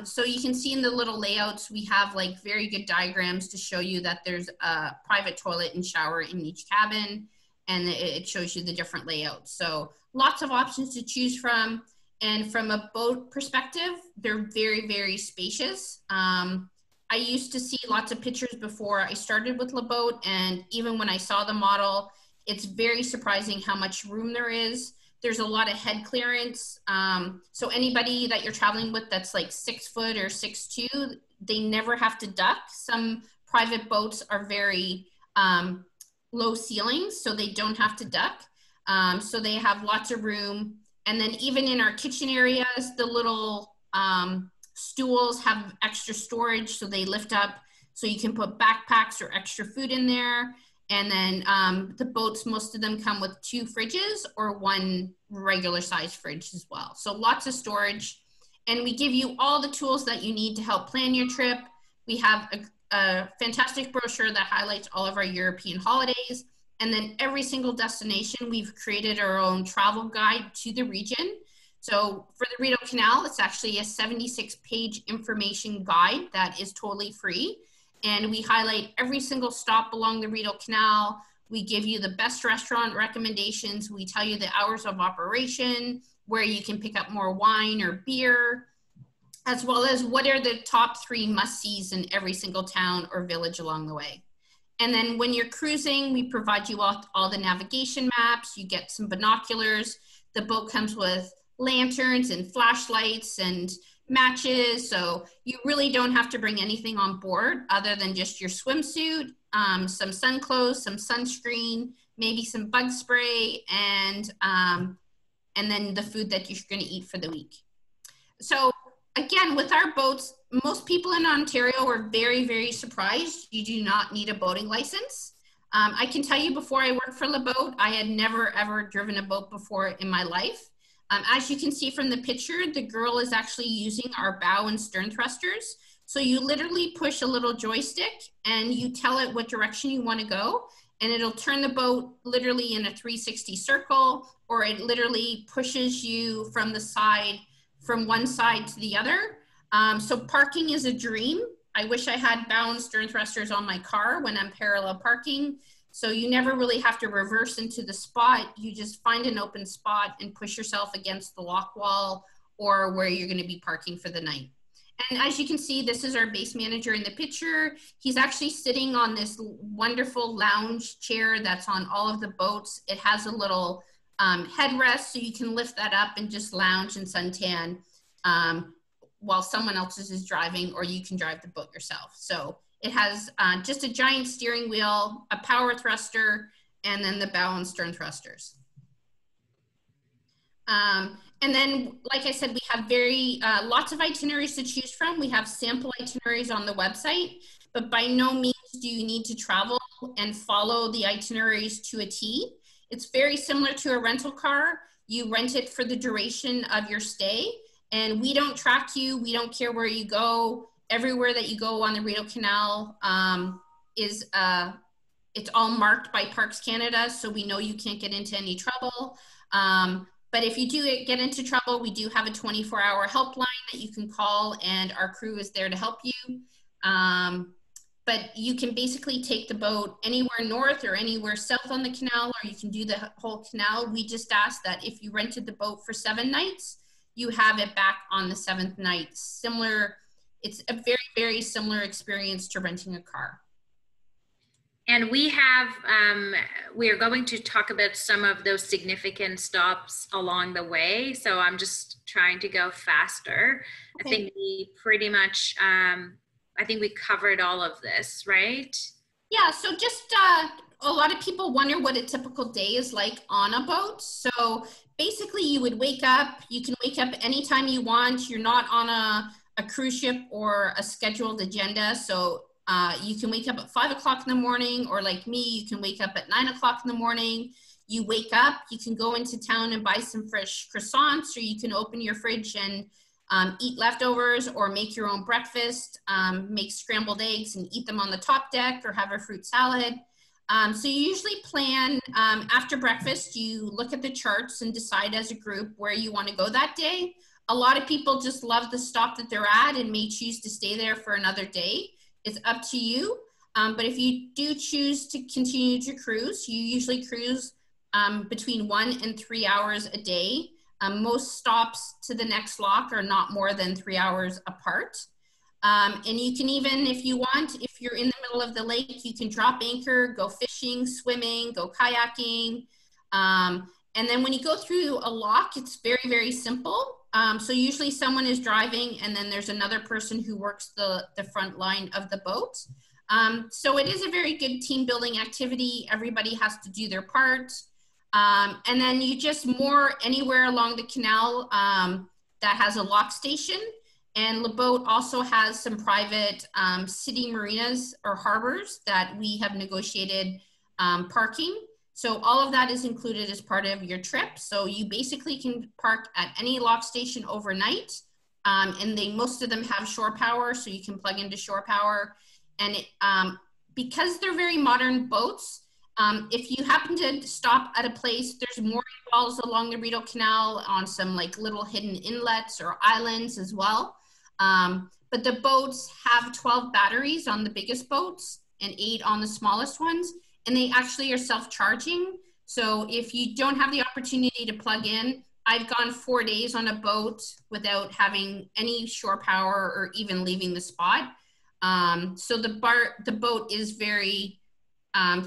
So you can see in the little layouts, we have like very good diagrams to show you that there's a private toilet and shower in each cabin, and it shows you the different layouts. So lots of options to choose from. And from a boat perspective, they're very, very spacious. I used to see lots of pictures before I started with LeBoat, and even when I saw the model, it's very surprising how much room there is. There's a lot of head clearance. So anybody that you're traveling with that's like 6 foot or 6'2", they never have to duck. Some private boats are very low ceilings, so they don't have to duck. So they have lots of room. And then even in our kitchen areas, the little stools have extra storage, so they lift up, so you can put backpacks or extra food in there. And then the boats, most of them come with 2 fridges or 1 regular size fridge as well. So lots of storage. And we give you all the tools that you need to help plan your trip. We have a fantastic brochure that highlights all of our European holidays. And then every single destination, we've created our own travel guide to the region. So for the Rideau Canal, it's actually a 76-page information guide that is totally free. And we highlight every single stop along the Rideau Canal. We give you the best restaurant recommendations. We tell you the hours of operation, where you can pick up more wine or beer, as well as what are the top 3 must-sees in every single town or village along the way. And then when you're cruising, we provide you all the navigation maps. You get some binoculars. The boat comes with lanterns and flashlights and matches, so you really don't have to bring anything on board other than just your swimsuit, some sun clothes, some sunscreen, maybe some bug spray, and then the food that you're going to eat for the week. So again, with our boats, most people in Ontario are very, very surprised you do not need a boating license. I can tell you, before I worked for LeBoat, I had never ever driven a boat before in my life. As you can see from the picture, the girl is actually using our bow and stern thrusters. So you literally push a little joystick and you tell it what direction you want to go, and it'll turn the boat literally in a 360 circle, or it literally pushes you from the side, from one side to the other. So parking is a dream. I wish I had bow and stern thrusters on my car when I'm parallel parking. So you never really have to reverse into the spot. You just find an open spot and push yourself against the lock wall or where you're going to be parking for the night. And as you can see, this is our base manager in the picture. He's actually sitting on this wonderful lounge chair that's on all of the boats. It has a little headrest, so you can lift that up and just lounge and suntan while someone else is driving, or you can drive the boat yourself. So it has just a giant steering wheel, a power thruster, and then the bow and stern thrusters. And then, like I said, we have lots of itineraries to choose from. We have sample itineraries on the website, but by no means do you need to travel and follow the itineraries to a T. It's very similar to a rental car. You rent it for the duration of your stay, and we don't track you. We don't care where you go. Everywhere that you go on the Rideau Canal it's all marked by Parks Canada, so we know you can't get into any trouble. But if you do get into trouble, we do have a 24-hour helpline that you can call, and our crew is there to help you. But you can basically take the boat anywhere north or anywhere south on the canal, or you can do the whole canal. We just ask that if you rented the boat for 7 nights, you have it back on the 7th night. It's a very, very similar experience to renting a car. And we are going to talk about some of those significant stops along the way. So I'm just trying to go faster. Okay. I think we pretty much, I think we covered all of this, right? Yeah, so just a lot of people wonder what a typical day is like on a boat. So basically you would wake up, you can wake up anytime you want. You're not on a cruise ship or a scheduled agenda. So you can wake up at 5 o'clock in the morning, or like me, you can wake up at 9 o'clock in the morning. You wake up, you can go into town and buy some fresh croissants, or you can open your fridge and eat leftovers, or make your own breakfast, make scrambled eggs and eat them on the top deck, or have a fruit salad. So you usually plan after breakfast, you look at the charts and decide as a group where you want to go that day. A lot of people just love the stop that they're at and may choose to stay there for another day. It's up to you. But if you do choose to continue to cruise, you usually cruise between 1 and 3 hours a day. Most stops to the next lock are not more than 3 hours apart. And you can even, if you want, if you're in the middle of the lake, you can drop anchor, go fishing, swimming, go kayaking. And then when you go through a lock, it's very, very simple. So usually someone is driving, and then there's another person who works the front line of the boat. So it is a very good team building activity. Everybody has to do their part. And then you just moor anywhere along the canal that has a lock station. And the boat also has some private city marinas or harbors that we have negotiated parking. So all of that is included as part of your trip. So you basically can park at any lock station overnight. And most of them have shore power, so you can plug into shore power. And because they're very modern boats, if you happen to stop at a place, there's mooring walls along the Rideau Canal on some like little hidden inlets or islands as well. But the boats have 12 batteries on the biggest boats and 8 on the smallest ones. And they actually are self-charging. So if you don't have the opportunity to plug in, I've gone 4 days on a boat without having any shore power or even leaving the spot. So the boat is very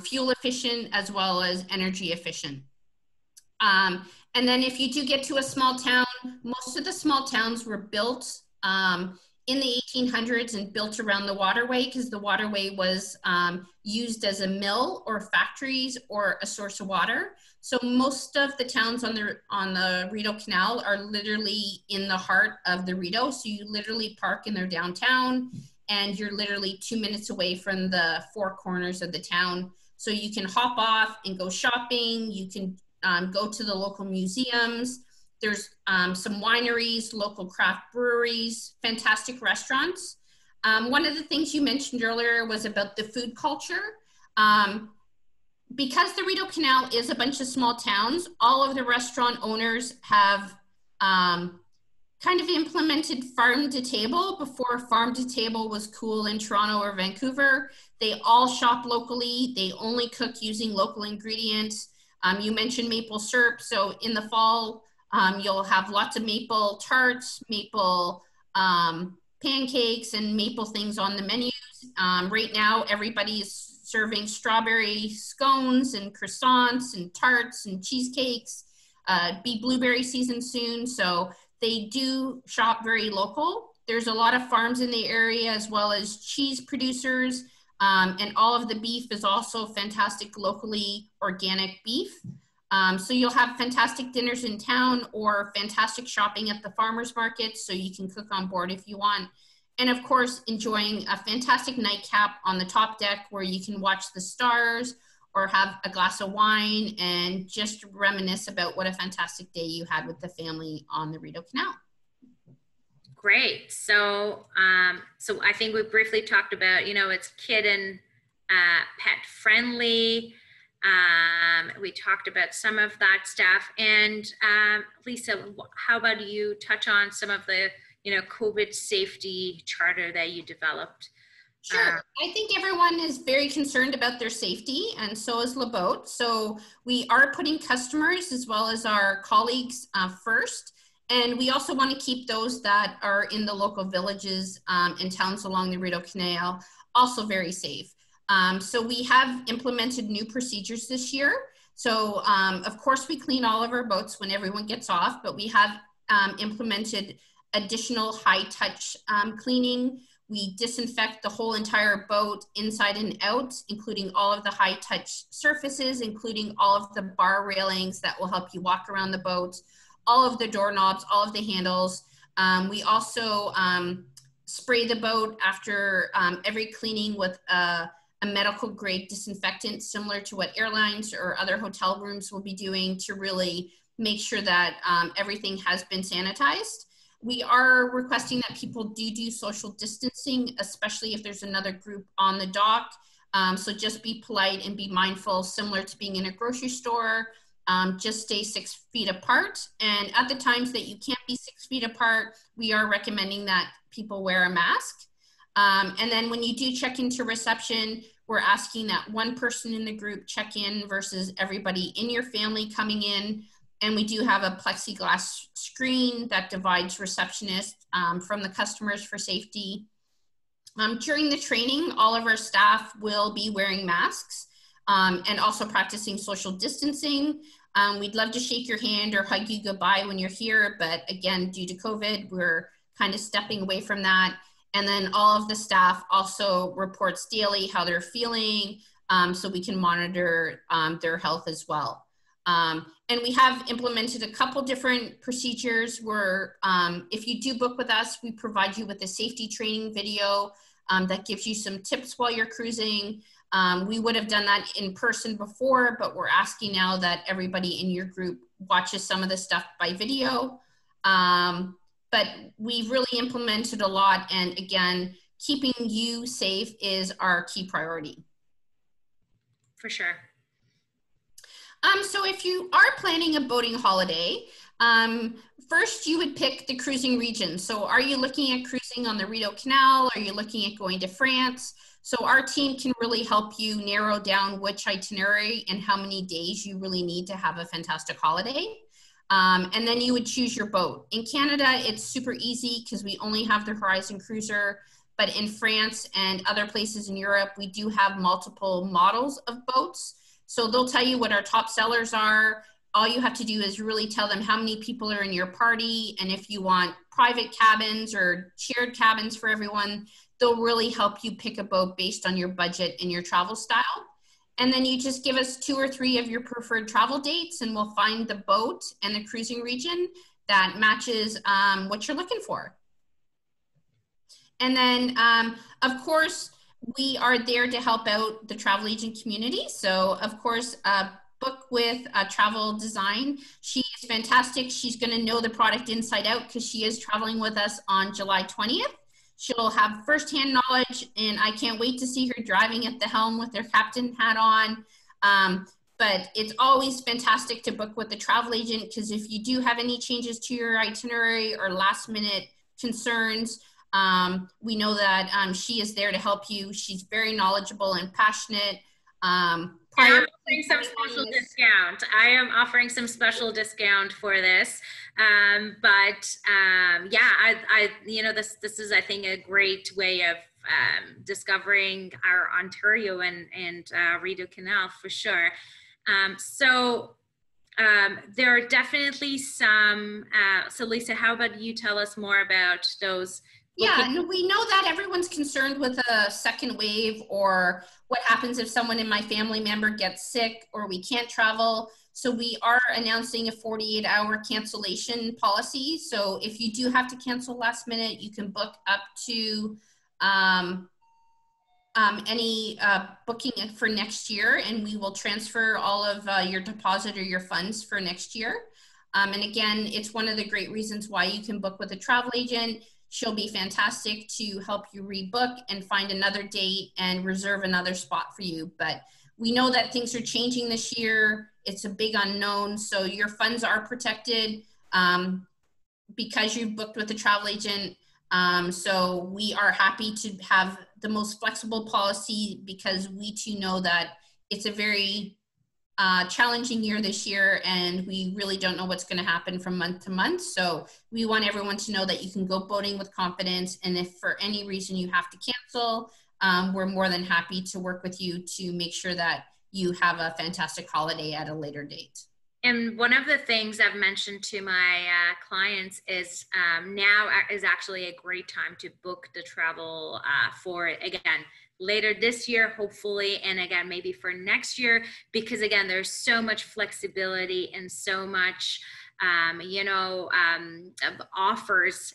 fuel efficient as well as energy efficient. And then if you do get to a small town, most of the small towns were built in the 1800s and built around the waterway, because the waterway was used as a mill or factories or a source of water. So most of the towns on the Rideau Canal are literally in the heart of the Rideau. So you literally park in their downtown, and you're literally 2 minutes away from the 4 corners of the town. So you can hop off and go shopping. You can go to the local museums. There's some wineries, local craft breweries, fantastic restaurants. One of the things you mentioned earlier was about the food culture. Because the Rideau Canal is a bunch of small towns, all of the restaurant owners have kind of implemented farm to table before farm to table was cool in Toronto or Vancouver. They all shop locally. They only cook using local ingredients. You mentioned maple syrup. So in the fall, you'll have lots of maple tarts, maple pancakes, and maple things on the menus. Right now, everybody's serving strawberry scones and croissants and tarts and cheesecakes. Be blueberry season soon. So they do shop very local. There's a lot of farms in the area as well as cheese producers. And all of the beef is also fantastic locally organic beef. So you'll have fantastic dinners in town or fantastic shopping at the farmers market, so you can cook on board if you want. And of course, enjoying a fantastic nightcap on the top deck where you can watch the stars or have a glass of wine and just reminisce about what a fantastic day you had with the family on the Rideau Canal. Great. So, so I think we briefly talked about, you know, it's kid and pet friendly. We talked about some of that stuff. And Lisa, how about you touch on some of the, you know, COVID safety charter that you developed? Sure. I think everyone is very concerned about their safety, and so is LeBoat. So we are putting customers as well as our colleagues first. And we also want to keep those that are in the local villages and towns along the Rideau Canal also very safe. So we have implemented new procedures this year. So of course we clean all of our boats when everyone gets off, but we have implemented additional high touch cleaning. We disinfect the whole entire boat inside and out, including all of the high touch surfaces, including all of the bar railings that will help you walk around the boat, all of the doorknobs, all of the handles. We also spray the boat after every cleaning with a medical grade disinfectant, similar to what airlines or other hotel rooms will be doing to really make sure that everything has been sanitized. We are requesting that people do social distancing, especially if there's another group on the dock. So just be polite and be mindful, similar to being in a grocery store. Just stay 6 feet apart. And at the times that you can't be 6 feet apart, we are recommending that people wear a mask. And then when you do check into reception, we're asking that one person in the group check in versus everybody in your family coming in. And we do have a plexiglass screen that divides receptionists from the customers for safety. During the training, all of our staff will be wearing masks and also practicing social distancing. We'd love to shake your hand or hug you goodbye when you're here, but again, due to COVID, we're kind of stepping away from that. And then all of the staff also reports daily how they're feeling, so we can monitor their health as well. And we have implemented a couple different procedures where if you do book with us, we provide you with a safety training video that gives you some tips while you're cruising. We would have done that in person before, but we're asking now that everybody in your group watches some of the stuff by video. But we've really implemented a lot. And again, keeping you safe is our key priority. For sure. So if you are planning a boating holiday, first you would pick the cruising region. So are you looking at cruising on the Rideau Canal? Are you looking at going to France? So our team can really help you narrow down which itinerary and how many days you really need to have a fantastic holiday. And then you would choose your boat. In Canada, it's super easy because we only have the Horizon Cruiser, but in France and other places in Europe, we do have multiple models of boats. So they'll tell you what our top sellers are. All you have to do is really tell them how many people are in your party. And if you want private cabins or shared cabins for everyone, they'll really help you pick a boat based on your budget and your travel style. And then you just give us 2 or 3 of your preferred travel dates and we'll find the boat and the cruising region that matches what you're looking for. And then, of course, we are there to help out the travel agent community. So of course, book with Travel Design. She is fantastic. She's gonna know the product inside out because she is traveling with us on July 20th. She'll have firsthand knowledge and I can't wait to see her driving at the helm with her captain hat on. but it's always fantastic to book with the travel agent, because if you do have any changes to your itinerary or last minute concerns, we know that she is there to help you. She's very knowledgeable and passionate. I'm offering some special discount. I am offering some special discount for this. Yeah, you know, this is, I think, a great way of discovering our Ontario and Rideau Canal for sure. There are definitely some, so Lisa, how about you tell us more about those? Yeah, and we know that everyone's concerned with a second wave, or what happens if someone in my family member gets sick or we can't travel. So we are announcing a 48-hour cancellation policy. So if you do have to cancel last minute, you can book up to any booking for next year, and we will transfer all of your deposit or your funds for next year. And again, it's one of the great reasons why you can book with a travel agent. She'll be fantastic to help you rebook and find another date and reserve another spot for you. But we know that things are changing this year. It's a big unknown. So your funds are protected because you booked with a travel agent. So we are happy to have the most flexible policy, because we too know that it's a very challenging year this year, and we really don't know what's going to happen from month to month. So we want everyone to know that you can go boating with confidence, and if for any reason you have to cancel, we're more than happy to work with you to make sure that you have a fantastic holiday at a later date. And one of the things I've mentioned to my clients is now is actually a great time to book the travel for, again, later this year, hopefully, and again, maybe for next year, because again, there's so much flexibility and so much, offers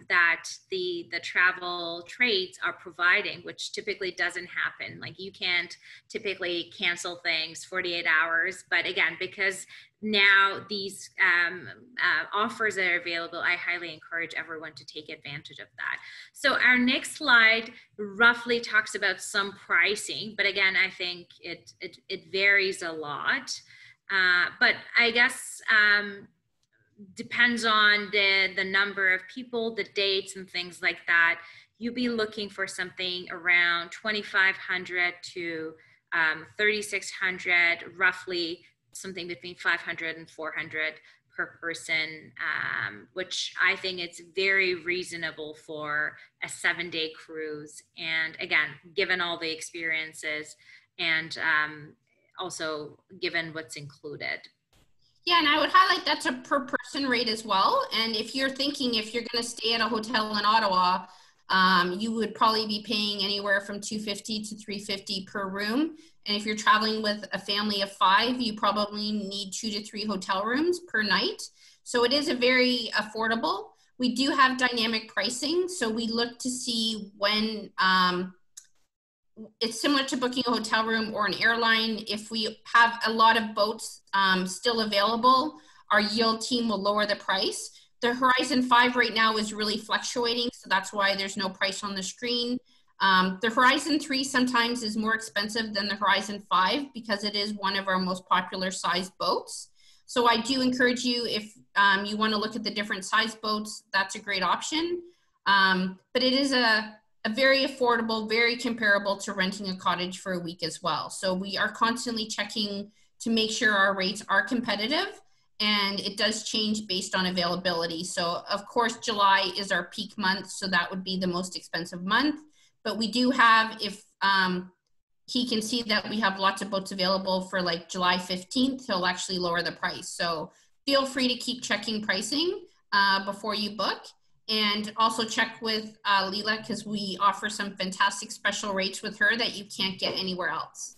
that the travel trades are providing, which typically doesn't happen. Like, you can't typically cancel things 48 hours, but again, because now these offers that are available, I highly encourage everyone to take advantage of that. So our next slide roughly talks about some pricing, but again, I think it varies a lot. But I guess depends on the number of people, the dates and things like that. You'll be looking for something around 2,500 to 3,600, roughly something between 500 and 400 per person, which I think it's very reasonable for a 7-day cruise. And again, given all the experiences and also given what's included. Yeah, and I would highlight that's a per person rate as well. And if you're thinking, if you're going to stay at a hotel in Ottawa, you would probably be paying anywhere from $250 to $350 per room. And if you're traveling with a family of 5, you probably need 2 to 3 hotel rooms per night. So it is a very affordable. We do have dynamic pricing. So we look to see when it's similar to booking a hotel room or an airline. If we have a lot of boats still available, our yield team will lower the price. The Horizon 5 right now is really fluctuating, so that's why there's no price on the screen. The Horizon 3 sometimes is more expensive than the Horizon 5 because it is one of our most popular size boats. So I do encourage you, if you want to look at the different size boats, that's a great option. But it is a very affordable, very comparable to renting a cottage for a week as well. So we are constantly checking to make sure our rates are competitive, and it does change based on availability. So of course, July is our peak month, so that would be the most expensive month. But we do have, if he can see that we have lots of boats available for like July 15th, he'll actually lower the price. So feel free to keep checking pricing before you book. And also check with Leela, because we offer some fantastic special rates with her that you can't get anywhere else.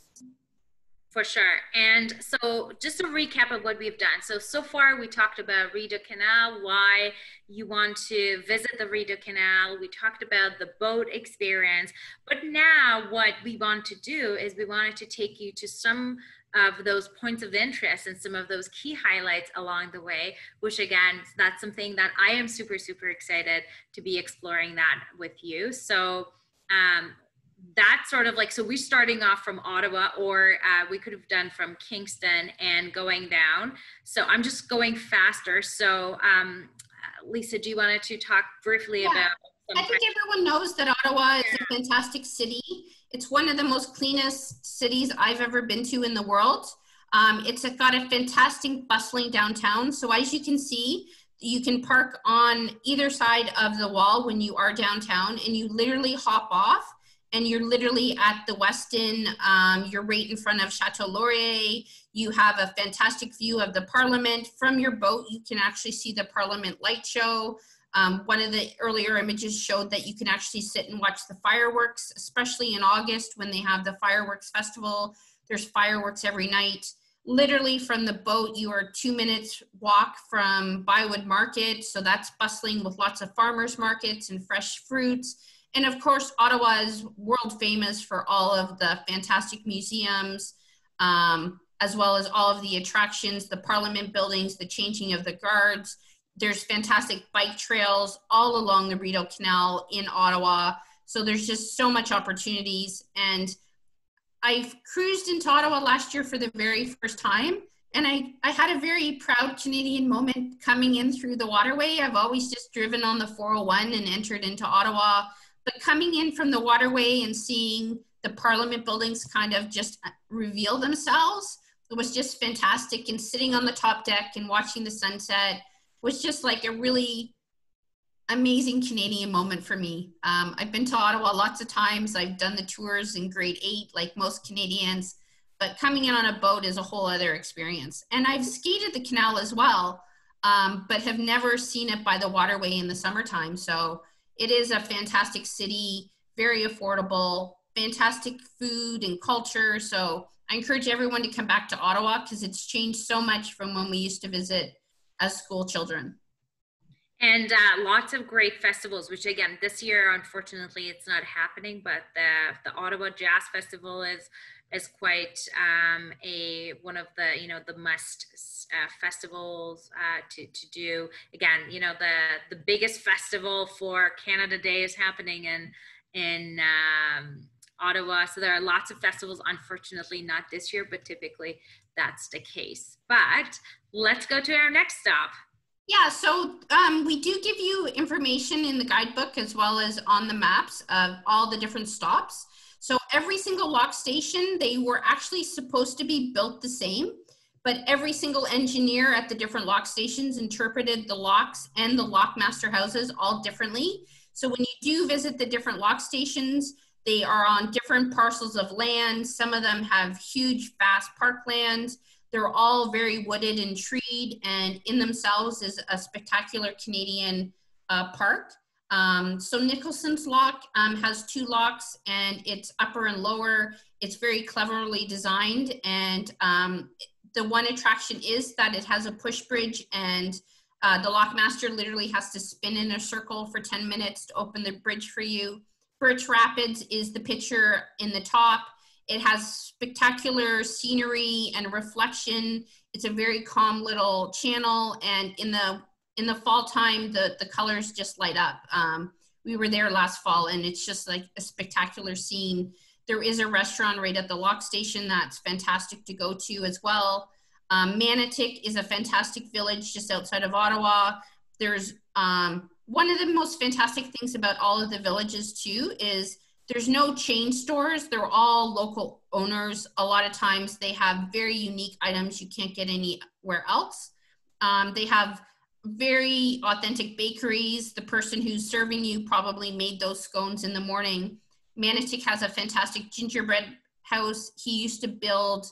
For sure. And so just a recap of what we've done. So far we talked about Rideau Canal, why you want to visit the Rideau Canal. We talked about the boat experience, but now what we want to do is we wanted to take you to some of those points of interest and some of those key highlights along the way, which again, that's something that I am super, super excited to be exploring that with you. So that's sort of like, so we're starting off from Ottawa, or we could have done from Kingston and going down. So I'm just going faster. So Lisa, do you want to talk briefly about I think everyone knows that Ottawa is a fantastic city. It's one of the most cleanest cities I've ever been to in the world. It's got a fantastic bustling downtown. So as you can see, you can park on either side of the wall when you are downtown, and you literally hop off and you're literally at the Westin. You're right in front of Chateau Laurier. You have a fantastic view of the Parliament. From your boat, you can actually see the Parliament light show. One of the earlier images showed that you can actually sit and watch the fireworks, especially in August when they have the fireworks festival. There's fireworks every night. Literally from the boat, you are 2 minutes walk from Bywood Market. So that's bustling with lots of farmers markets and fresh fruits. And of course, Ottawa is world famous for all of the fantastic museums, as well as all of the attractions, the Parliament buildings, the changing of the guards. There's fantastic bike trails all along the Rideau Canal in Ottawa. So there's just so much opportunities. And I've cruised into Ottawa last year for the very first time. And I had a very proud Canadian moment coming in through the waterway. I've always just driven on the 401 and entered into Ottawa. But coming in from the waterway and seeing the Parliament buildings kind of just reveal themselves, it was just fantastic. And sitting on the top deck and watching the sunset was just like a really amazing Canadian moment for me. I've been to Ottawa lots of times. I've done the tours in grade 8, like most Canadians, but coming in on a boat is a whole other experience. And I've skated the canal as well, but have never seen it by the waterway in the summertime. So it is a fantastic city, very affordable, fantastic food and culture. So I encourage everyone to come back to Ottawa because it's changed so much from when we used to visit as school children. And lots of great festivals, which again, this year, unfortunately, it's not happening, but the Ottawa Jazz Festival is quite one of the, the must festivals to do. Again, the biggest festival for Canada Day is happening in Ottawa. So there are lots of festivals, unfortunately, not this year, but typically that's the case. But let's go to our next stop. Yeah, so we do give you information in the guidebook as well as on the maps of all the different stops. So every single lock station, they were actually supposed to be built the same, but every single engineer at the different lock stations interpreted the locks and the lockmaster houses all differently. So when you do visit the different lock stations, they are on different parcels of land. Some of them have huge, vast parklands. They're all very wooded and treed, and in themselves is a spectacular Canadian park. So Nicholson's Lock has 2 locks, and it's upper and lower. It's very cleverly designed, and the one attraction is that it has a push bridge, and the lockmaster literally has to spin in a circle for 10 minutes to open the bridge for you. Birch Rapids is the picture in the top. It has spectacular scenery and reflection. It's a very calm little channel, and in the fall time, the colors just light up. We were there last fall, and it's just like a spectacular scene. There is a restaurant right at the lock station that's fantastic to go to as well. Manotick is a fantastic village just outside of Ottawa. There's one of the most fantastic things about all of the villages too is there's no chain stores. They're all local owners. A lot of times they have very unique items you can't get anywhere else. They have very authentic bakeries. The person who's serving you probably made those scones in the morning. Manotick has a fantastic gingerbread house. He used to build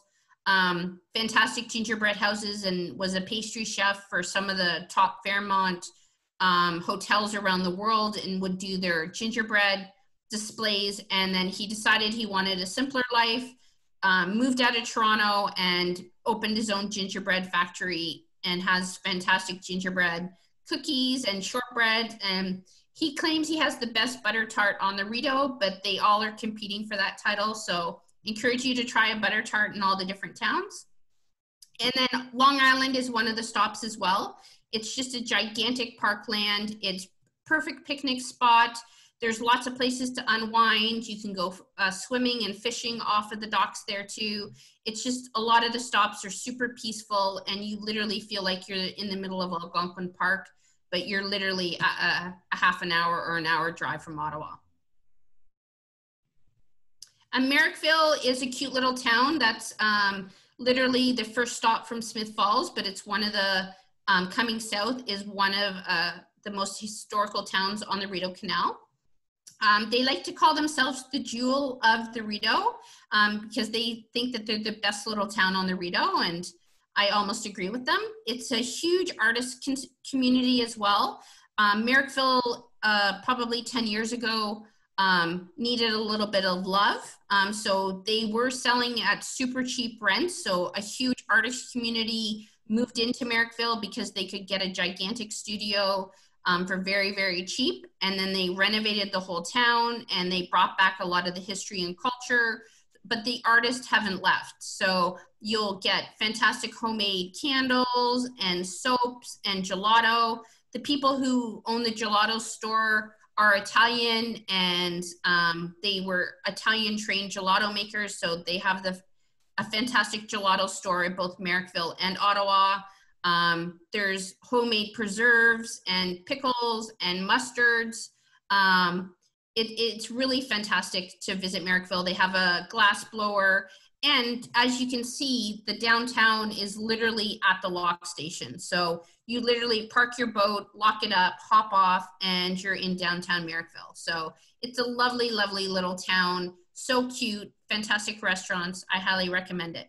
fantastic gingerbread houses and was a pastry chef for some of the top Fairmont hotels around the world and would do their gingerbread displays. And then he decided he wanted a simpler life, moved out of Toronto and opened his own gingerbread factory and has fantastic gingerbread cookies and shortbread. And he claims he has the best butter tart on the Rideau, but they all are competing for that title. So encourage you to try a butter tart in all the different towns. And then Long Island is one of the stops as well. It's just a gigantic parkland. It's perfect picnic spot. There's lots of places to unwind. You can go swimming and fishing off of the docks there too. It's just a lot of the stops are super peaceful, and you literally feel like you're in the middle of Algonquin Park, but you're literally a half an hour or an hour drive from Ottawa. And Merrickville is a cute little town that's literally the first stop from Smith Falls, but it's one of the, coming south is one of the most historical towns on the Rideau Canal. They like to call themselves the jewel of the Rideau because they think that they're the best little town on the Rideau, and I almost agree with them. It's a huge artist community as well. Merrickville, probably 10 years ago, needed a little bit of love. So they were selling at super cheap rents. So a huge artist community moved into Merrickville because they could get a gigantic studio for very, very cheap. And then they renovated the whole town and they brought back a lot of the history and culture, but the artists haven't left. So you'll get fantastic homemade candles and soaps and gelato. The people who own the gelato store are Italian, and they were Italian trained gelato makers. So they have a fantastic gelato store in both Merrickville and Ottawa. There's homemade preserves and pickles and mustards. It's really fantastic to visit Merrickville. They have a glass blower. And as you can see, the downtown is literally at the lock station. So you literally park your boat, lock it up, hop off, and you're in downtown Merrickville. So it's a lovely, lovely little town. So cute, fantastic restaurants. I highly recommend it.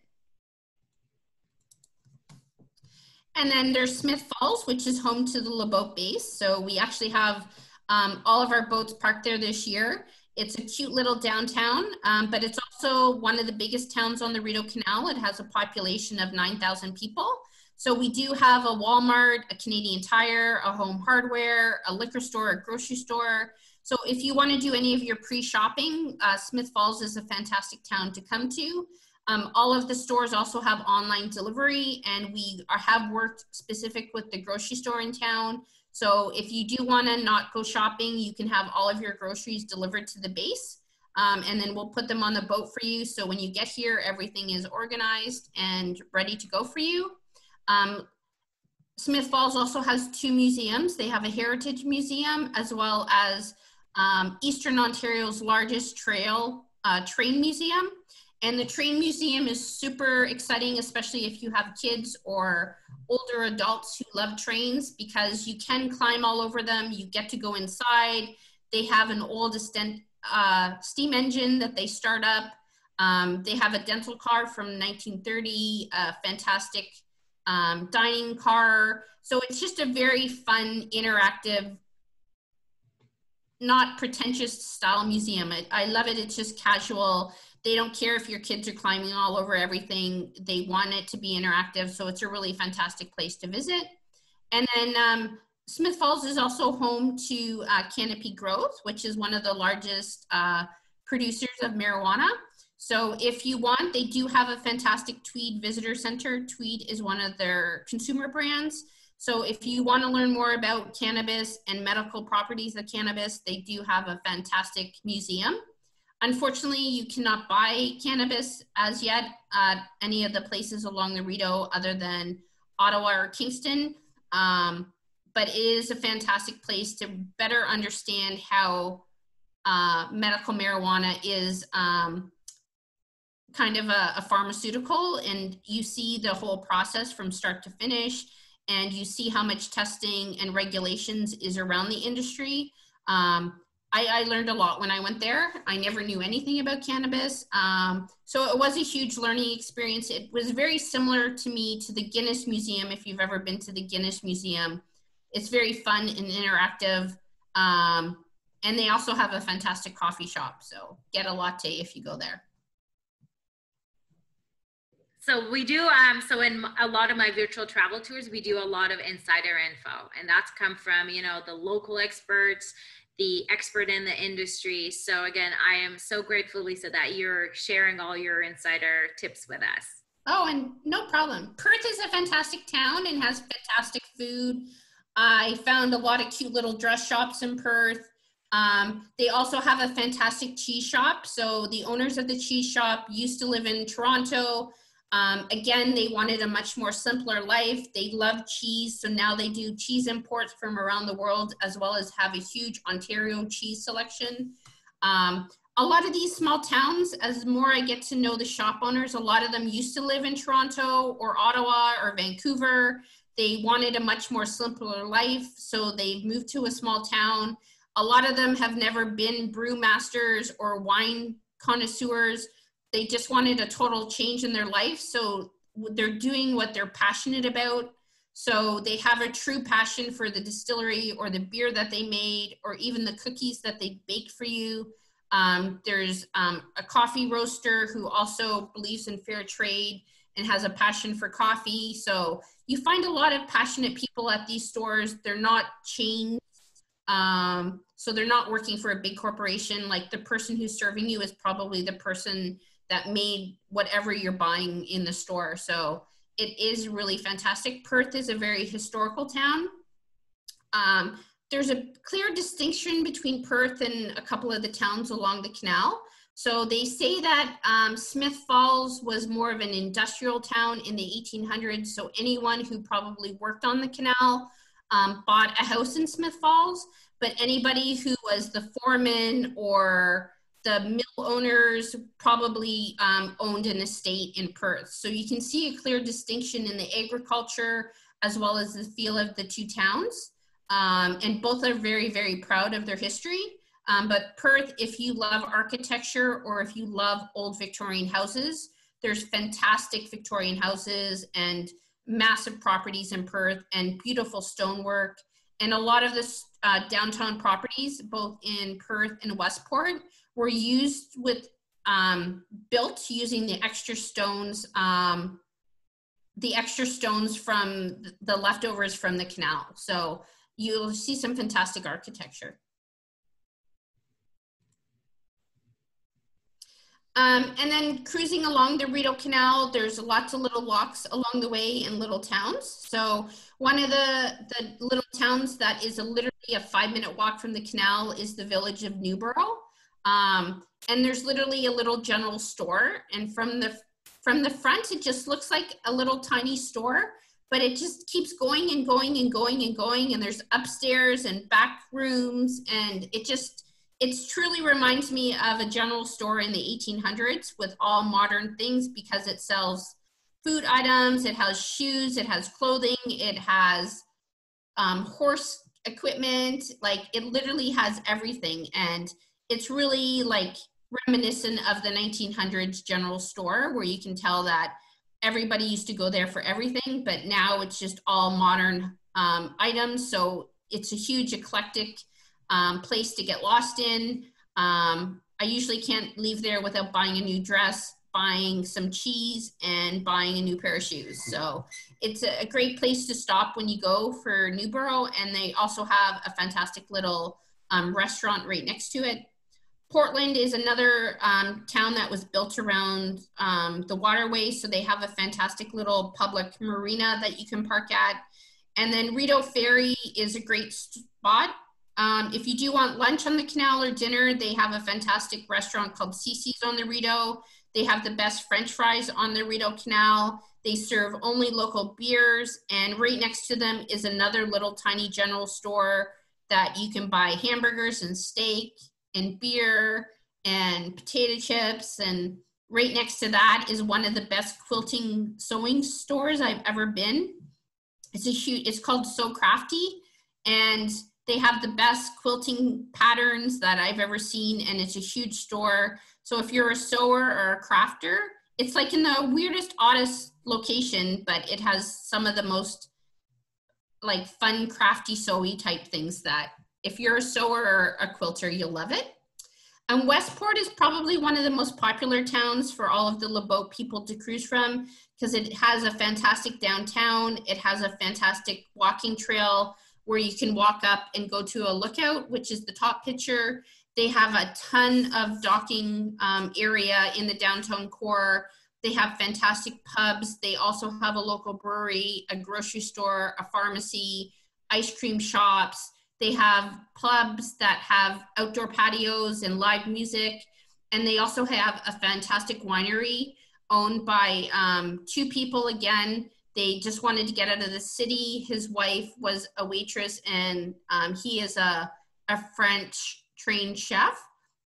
And then there's Smith Falls, which is home to the La Boat base. So we actually have all of our boats parked there this year. It's a cute little downtown, but it's also one of the biggest towns on the Rideau Canal. It has a population of 9,000 people. So we do have a Walmart, a Canadian Tire, a Home Hardware, a liquor store, a grocery store. So if you want to do any of your pre-shopping, Smith Falls is a fantastic town to come to. All of the stores also have online delivery, and we have worked specific with the grocery store in town. So if you do want to not go shopping, you can have all of your groceries delivered to the base, and then we'll put them on the boat for you. So when you get here, everything is organized and ready to go for you. Smith Falls also has 2 museums. They have a heritage museum as well as Eastern Ontario's largest train museum. And the train museum is super exciting, especially if you have kids or older adults who love trains, because you can climb all over them. You get to go inside. They have an old steam engine that they start up. They have a dental car from 1930, a fantastic dining car. So it's just a very fun, interactive, not pretentious style museum. I love it. It's just casual. They don't care if your kids are climbing all over everything. They want it to be interactive. So it's a really fantastic place to visit. And then Smith Falls is also home to Canopy Growth, which is one of the largest producers of marijuana. So if you want, they do have a fantastic Tweed Visitor Center. Tweed is one of their consumer brands. So if you want to learn more about cannabis and medical properties of cannabis, they do have a fantastic museum. Unfortunately, you cannot buy cannabis as yet at any of the places along the Rideau other than Ottawa or Kingston, but it is a fantastic place to better understand how medical marijuana is kind of a pharmaceutical, and you see the whole process from start to finish, and you see how much testing and regulations is around the industry. I learned a lot when I went there. I never knew anything about cannabis. So it was a huge learning experience. It was very similar to me to the Guinness Museum. If you've ever been to the Guinness Museum, it's very fun and interactive. And they also have a fantastic coffee shop. So get a latte if you go there. So we do, so in a lot of my virtual travel tours, we do a lot of insider info, and that's come from, you know, the local experts, the expert in the industry. So again, I am so grateful, Lisa, that you're sharing all your insider tips with us. Oh, and no problem. Perth is a fantastic town and has fantastic food. I found a lot of cute little dress shops in Perth. They also have a fantastic cheese shop. So the owners of the cheese shop used to live in Toronto. Again, they wanted a much more simpler life. They love cheese, so now they do cheese imports from around the world, as well as have a huge Ontario cheese selection. A lot of these small towns, as more I get to know the shop owners, a lot of them used to live in Toronto or Ottawa or Vancouver. They wanted a much more simpler life, so they moved to a small town. A lot of them have never been brewmasters or wine connoisseurs. They just wanted a total change in their life. So they're doing what they're passionate about. So they have a true passion for the distillery or the beer that they made, or even the cookies that they bake for you. There's a coffee roaster who also believes in fair trade and has a passion for coffee. So you find a lot of passionate people at these stores. They're not chains. So they're not working for a big corporation. Like, the person who's serving you is probably the person that made whatever you're buying in the store. So it is really fantastic. Perth is a very historical town. There's a clear distinction between Perth and a couple of the towns along the canal. So they say that Smith Falls was more of an industrial town in the 1800s. So anyone who probably worked on the canal bought a house in Smith Falls, but anybody who was the foreman or the mill owners probably owned an estate in Perth. So you can see a clear distinction in the agriculture as well as the feel of the two towns. And both are very, very proud of their history. But Perth, if you love architecture or if you love old Victorian houses, there's fantastic Victorian houses and massive properties in Perth and beautiful stonework. And a lot of the downtown properties, both in Perth and Westport, were used with, built using the extra stones from the leftovers from the canal. So you'll see some fantastic architecture. And then cruising along the Rideau Canal, there's lots of little walks along the way in little towns. So one of the little towns that is literally a 5-minute walk from the canal is the village of Newborough. And there's literally a little general store. And from the front, it just looks like a little tiny store, but it just keeps going and going and going and going. And there's upstairs and back rooms, and it truly reminds me of a general store in the 1800s with all modern things, because it sells food items, it has shoes, it has clothing, it has horse equipment, like it literally has everything. And it's really like reminiscent of the 1900s general store, where you can tell that everybody used to go there for everything, but now it's just all modern items. So it's a huge eclectic place to get lost in. I usually can't leave there without buying a new dress, buying some cheese, and buying a new pair of shoes. So it's a great place to stop when you go for Newborough, and they also have a fantastic little restaurant right next to it. Portland is another town that was built around the waterway, so they have a fantastic little public marina that you can park at. And then Rideau Ferry is a great spot. If you do want lunch on the canal or dinner, they have a fantastic restaurant called Cece's on the Rideau. They have the best French fries on the Rideau Canal. They serve only local beers, and right next to them is another little tiny general store that you can buy hamburgers and steak and beer and potato chips. And right next to that is one of the best quilting sewing stores I've ever been. It's called So Crafty, and they have the best quilting patterns that I've ever seen, and it's a huge store. So if you're a sewer or a crafter, it's like in the weirdest, oddest location, but it has some of the most like fun, crafty, sewy type things that if you're a sewer or a quilter, you'll love it. And Westport is probably one of the most popular towns for all of the LeBeau people to cruise from, because it has a fantastic downtown. It has a fantastic walking trail where you can walk up and go to a lookout, which is the top picture. They have a ton of docking area in the downtown core. They have fantastic pubs. They also have a local brewery, a grocery store, a pharmacy, ice cream shops. They have pubs that have outdoor patios and live music. And they also have a fantastic winery owned by two people. Again, they just wanted to get out of the city. His wife was a waitress, and he is a French trained chef.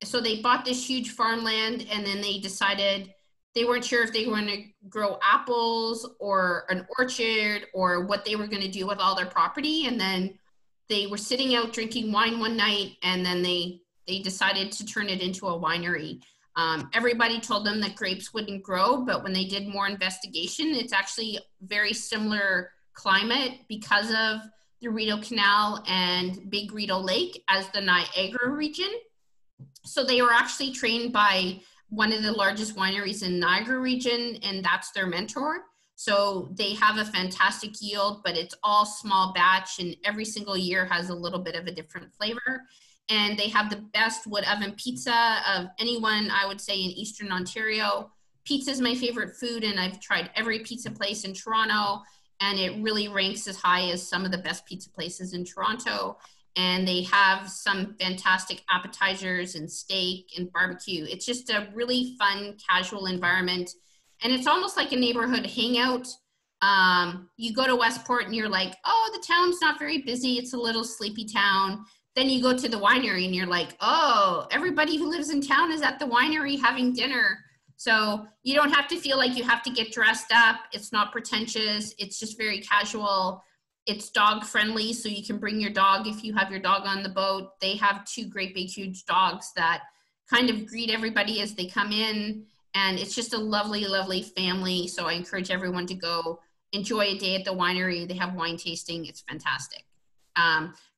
So they bought this huge farmland, and then they decided they weren't sure if they were going to grow apples or an orchard or what they were going to do with all their property. And then they were sitting out drinking wine one night, and then they decided to turn it into a winery. Everybody told them that grapes wouldn't grow, but when they did more investigation, it's actually very similar climate because of the Rideau Canal and Big Rideau Lake as the Niagara region. So they were actually trained by one of the largest wineries in Niagara region, and that's their mentor. So they have a fantastic yield, but it's all small batch, and every single year has a little bit of a different flavor. And they have the best wood oven pizza of anyone, I would say, in Eastern Ontario. Pizza is my favorite food, and I've tried every pizza place in Toronto, and it really ranks as high as some of the best pizza places in Toronto. And they have some fantastic appetizers and steak and barbecue. It's just a really fun, casual environment. And it's almost like a neighborhood hangout. You go to Westport and you're like, oh, the town's not very busy. It's a little sleepy town. Then you go to the winery and you're like, oh, everybody who lives in town is at the winery having dinner. So you don't have to feel like you have to get dressed up. It's not pretentious. It's just very casual. It's dog friendly, so you can bring your dog if you have your dog on the boat. They have two great big huge dogs that kind of greet everybody as they come in. And it's just a lovely, lovely family. So I encourage everyone to go enjoy a day at the winery. They have wine tasting. It's fantastic.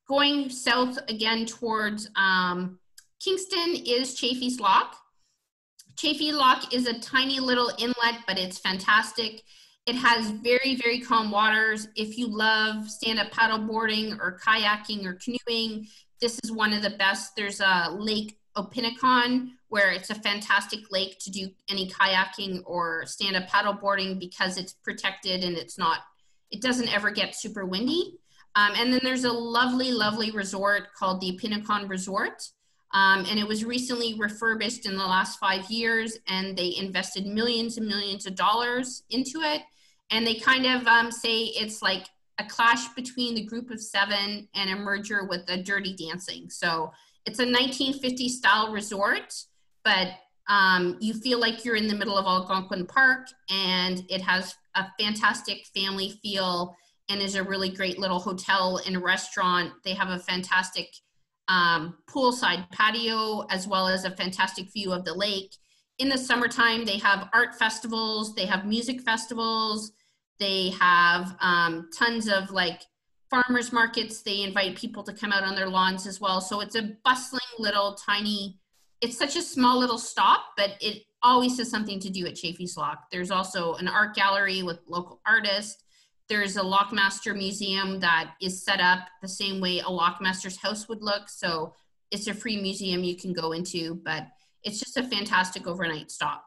Going south again towards Kingston is Chaffee's Lock. Chaffee Lock is a tiny little inlet, but it's fantastic. It has very, very calm waters. If you love stand-up paddleboarding or kayaking or canoeing, this is one of the best. There's a Lake Opinacon where it's a fantastic lake to do any kayaking or stand-up paddleboarding because it's protected and it doesn't ever get super windy. And then there's a lovely, lovely resort called the Opinacon Resort. And it was recently refurbished in the last 5 years, and they invested millions and millions of dollars into it. And they kind of say it's like a clash between the Group of Seven and a merger with the Dirty Dancing. So it's a 1950s style resort, but you feel like you're in the middle of Algonquin Park, and it has a fantastic family feel and is a really great little hotel and restaurant. They have a fantastic poolside patio, as well as a fantastic view of the lake. In the summertime, they have art festivals, they have music festivals, they have tons of like farmers markets. They invite people to come out on their lawns as well. So it's a bustling little tiny, it's such a small little stop, but it always has something to do at Chaffee's Lock. There's also an art gallery with local artists. There's a Lockmaster museum that is set up the same way a Lockmaster's house would look. So it's a free museum you can go into, but it's just a fantastic overnight stop.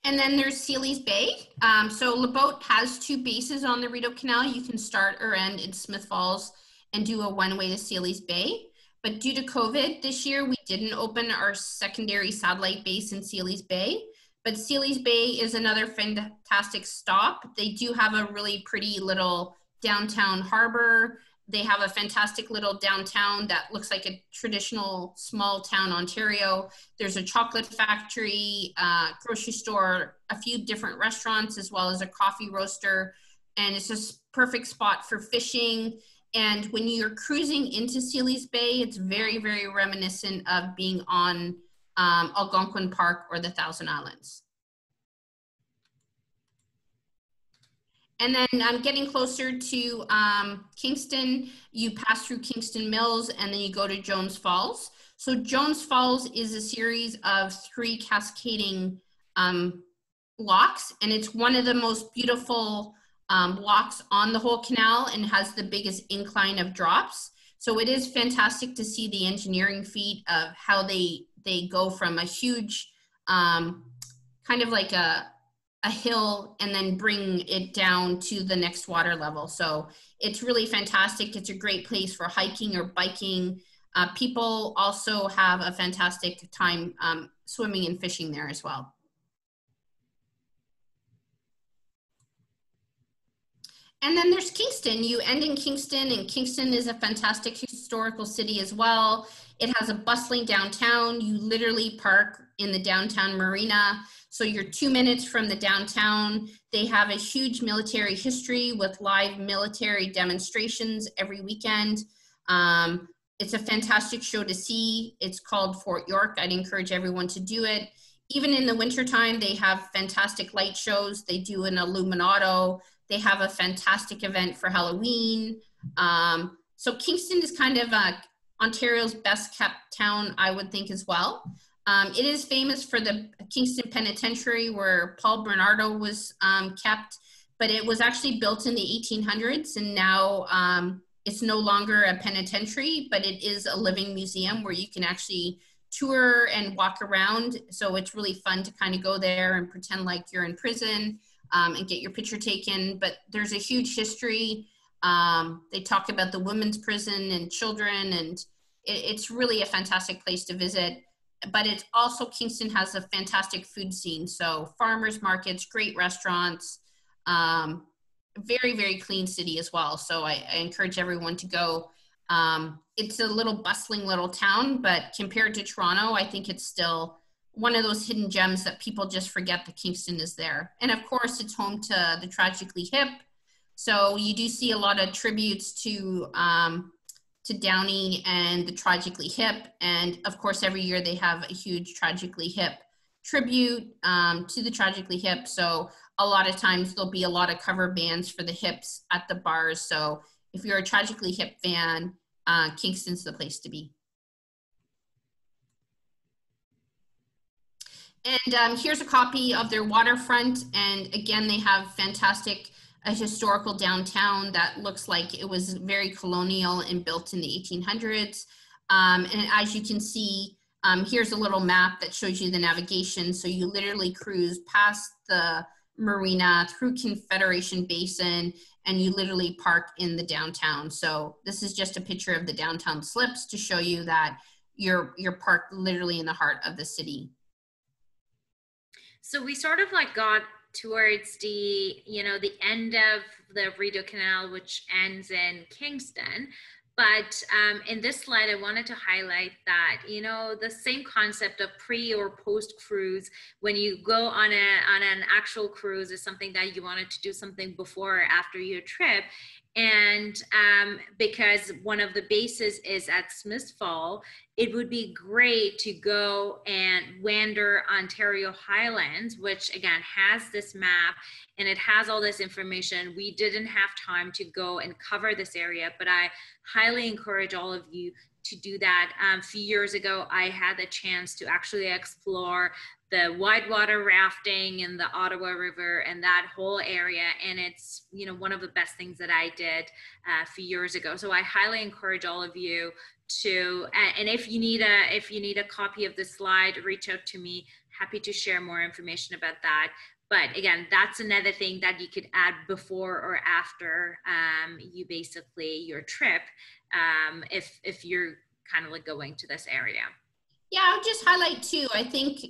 And then there's Sealy's Bay. So LeBoat has two bases on the Rideau Canal. You can start or end in Smith Falls and do a one-way to Sealy's Bay. But due to COVID this year, we didn't open our secondary satellite base in Sealy's Bay. But Sealy's Bay is another fantastic stop. They do have a really pretty little downtown harbor. They have a fantastic little downtown that looks like a traditional small town Ontario. There's a chocolate factory, grocery store, a few different restaurants, as well as a coffee roaster. And it's just a perfect spot for fishing. And when you're cruising into Sealy's Bay, it's very, very reminiscent of being on Algonquin Park or the Thousand Islands. And then getting closer to Kingston, you pass through Kingston Mills and then you go to Jones Falls. So Jones Falls is a series of 3 cascading locks, and it's one of the most beautiful locks on the whole canal and has the biggest incline of drops. So it is fantastic to see the engineering feat of how they go from a huge kind of like a a hill and then bring it down to the next water level. So it's really fantastic. It's a great place for hiking or biking. People also have a fantastic time swimming and fishing there as well. And then there's Kingston. You end in Kingston, and Kingston is a fantastic historical city as well. It has a bustling downtown. You literally park in the downtown marina. So you're 2 minutes from the downtown. They have a huge military history with live military demonstrations every weekend. It's a fantastic show to see. It's called Fort York. I'd encourage everyone to do it. Even in the wintertime, they have fantastic light shows. They do an Illuminato. They have a fantastic event for Halloween. So Kingston is kind of Ontario's best kept town, I would think, as well. It is famous for the Kingston Penitentiary, where Paul Bernardo was kept, but it was actually built in the 1800s, and now it's no longer a penitentiary, but it is a living museum where you can actually tour and walk around. So it's really fun to kind of go there and pretend like you're in prison and get your picture taken. But there's a huge history. They talk about the women's prison and children, and it's really a fantastic place to visit. But it's also, Kingston has a fantastic food scene. So farmers markets, great restaurants, very, very clean city as well. So I encourage everyone to go. It's a little bustling little town, but compared to Toronto, I think it's still one of those hidden gems that people just forget that Kingston is there. And of course, it's home to the Tragically Hip. So you do see a lot of tributes to Downey and the Tragically Hip. And of course, every year they have a huge Tragically Hip tribute to the Tragically Hip. So a lot of times there'll be a lot of cover bands for the Hips at the bars. So if you're a Tragically Hip fan, Kingston's the place to be. And here's a copy of their waterfront. And again, they have fantastic historical downtown that looks like it was very colonial and built in the 1800s. And as you can see, here's a little map that shows you the navigation. So you literally cruise past the marina through Confederation Basin, and you literally park in the downtown. So this is just a picture of the downtown slips to show you that you're parked literally in the heart of the city. So we sort of like got towards the, the end of the Rideau Canal, which ends in Kingston. But in this slide, I wanted to highlight that, the same concept of pre or post cruise, when you go on an actual cruise, is something that you wanted to do something before or after your trip. And because one of the bases is at Smiths Fall, it would be great to go and wander Ontario Highlands, which again has this map and it has all this information. We didn't have time to go and cover this area, but I highly encourage all of you to do that. A few years ago, I had the chance to actually explore the whitewater rafting in the Ottawa River and that whole area. And it's, one of the best things that I did a few years ago. So I highly encourage all of you to, and if you need a copy of the slide, reach out to me. Happy to share more information about that. But again, that's another thing that you could add before or after your trip, if you're kind of like going to this area. Yeah, I would just highlight too, I think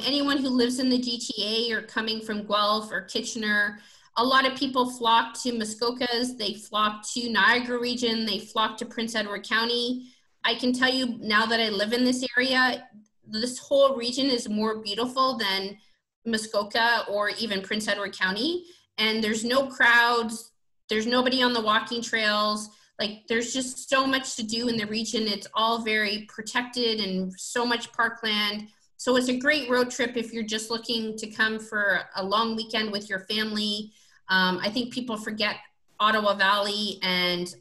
anyone who lives in the GTA or coming from Guelph or Kitchener, a lot of people flock to Muskokas, they flock to Niagara region, they flock to Prince Edward County. I can tell you now that I live in this area, this whole region is more beautiful than Muskoka or even Prince Edward County. And there's no crowds, there's nobody on the walking trails. Like there's just so much to do in the region. It's all very protected and so much parkland. So it's a great road trip if you're just looking to come for a long weekend with your family. I think people forget Ottawa Valley and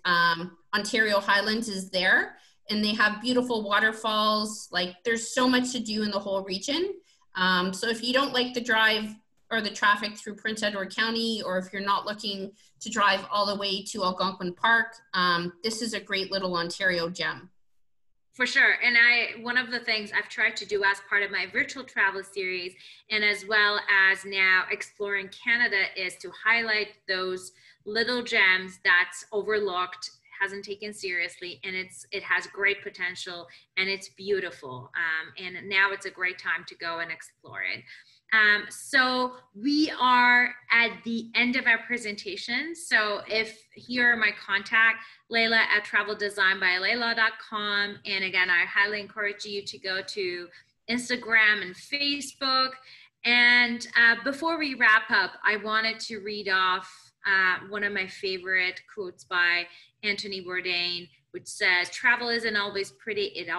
Ontario Highlands is there, and they have beautiful waterfalls. Like there's so much to do in the whole region. So if you don't like the drive or the traffic through Prince Edward County, or if you're not looking to drive all the way to Algonquin Park, this is a great little Ontario gem. For sure. And one of the things I've tried to do as part of my virtual travel series, and as well as now exploring Canada, is to highlight those little gems that's overlooked, hasn't taken seriously, and it has great potential, and it's beautiful. And now it's a great time to go and explore it. So we are at the end of our presentation. So if here are my contact, Layla at traveldesignbylayla.com. And again, I highly encourage you to go to Instagram and Facebook. And before we wrap up, I wanted to read off one of my favorite quotes by Anthony Bourdain, which says, "Travel isn't always pretty. It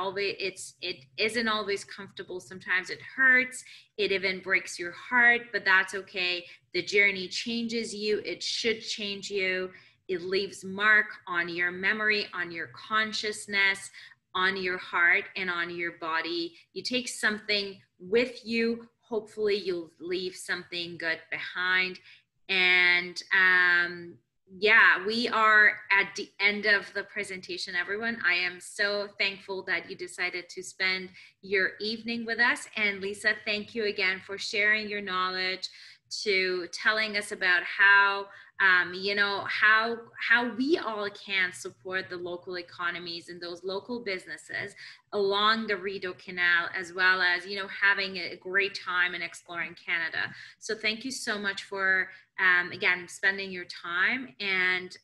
isn't always comfortable. Sometimes it hurts. It even breaks your heart, but that's okay. The journey changes you. It should change you. It leaves mark on your memory, on your consciousness, on your heart, and on your body. You take something with you. Hopefully you'll leave something good behind." And yeah, we are at the end of the presentation, everyone. I am so thankful that you decided to spend your evening with us. And Lisa, thank you again for sharing your knowledge, to telling us about how how we all can support the local economies and those local businesses along the Rideau Canal, as well as having a great time and exploring Canada. So thank you so much for again spending your time, and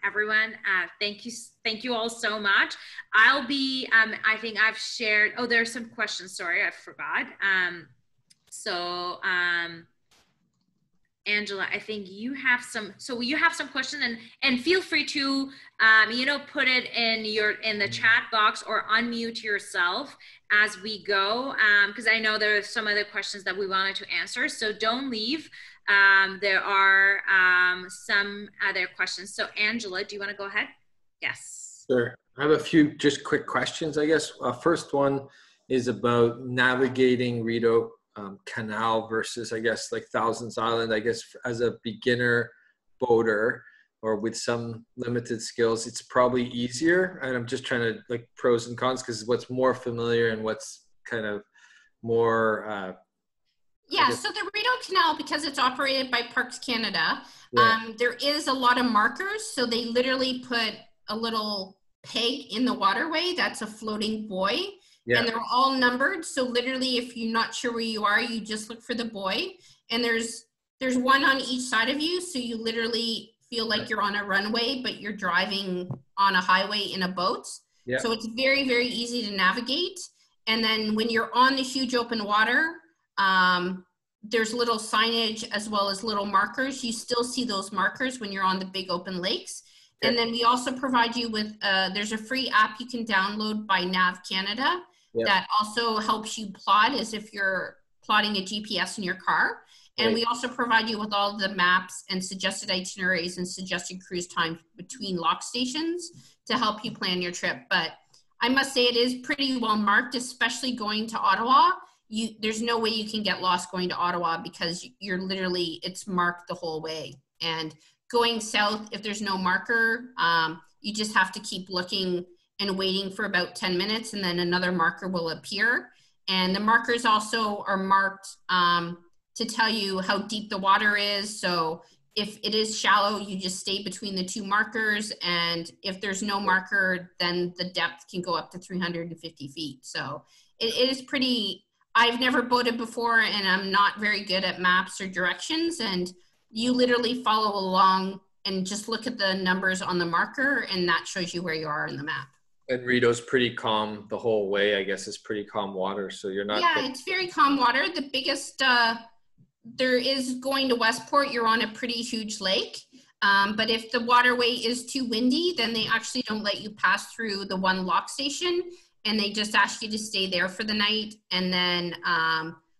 everyone, thank you all so much. I'll be I think I've shared, oh, there's some questions, sorry, I forgot. Angela, I think you have some questions, and feel free to put it in the chat box or unmute yourself as we go, because I know there are some other questions that we wanted to answer, so don't leave. There are some other questions. So Angela, do you want to go ahead? Yes. Sure. I have a few just quick questions, I guess. First one is about navigating Rideau Canal versus, I guess, like Thousands Island. I guess as a beginner boater or with some limited skills, it's probably easier. And I'm just trying to like pros and cons, because what's more familiar and what's kind of more yeah, so the Rideau Canal, because it's operated by Parks Canada, yeah. There is a lot of markers. So they literally put a little peg in the waterway that's a floating buoy. Yeah. And they're all numbered. So literally, if you're not sure where you are, you just look for the buoy. And there's one on each side of you. So you literally feel like you're on a runway, but you're driving on a highway in a boat. Yeah. So it's very, very easy to navigate. And then when you're on the huge open water, there's little signage as well as little markers. You still see those markers when you're on the big open lakes. Okay. And then we also provide you with, there's a free app you can download by Nav Canada. Yep. That also helps you plot as if you're plotting a GPS in your car. And right. We also provide you with all the maps and suggested itineraries and suggested cruise time between lock stations to help you plan your trip. But I must say it is pretty well marked, especially going to Ottawa. There's no way you can get lost going to Ottawa, because you're literally, it's marked the whole way. And going south, if there's no marker, you just have to keep looking and waiting for about 10 minutes, and then another marker will appear. And the markers also are marked to tell you how deep the water is. So if it is shallow, you just stay between the two markers. And if there's no marker, then the depth can go up to 350 feet. So it is pretty, I've never boated before, and I'm not very good at maps or directions. And you literally follow along and just look at the numbers on the marker, and that shows you where you are in the map. And Rideau's pretty calm the whole way, I guess. It's pretty calm water, so you're not... Yeah, it's very calm water. The biggest, there is going to Westport, you're on a pretty huge lake. But if the waterway is too windy, then they actually don't let you pass through the one lock station, and they just ask you to stay there for the night. And then,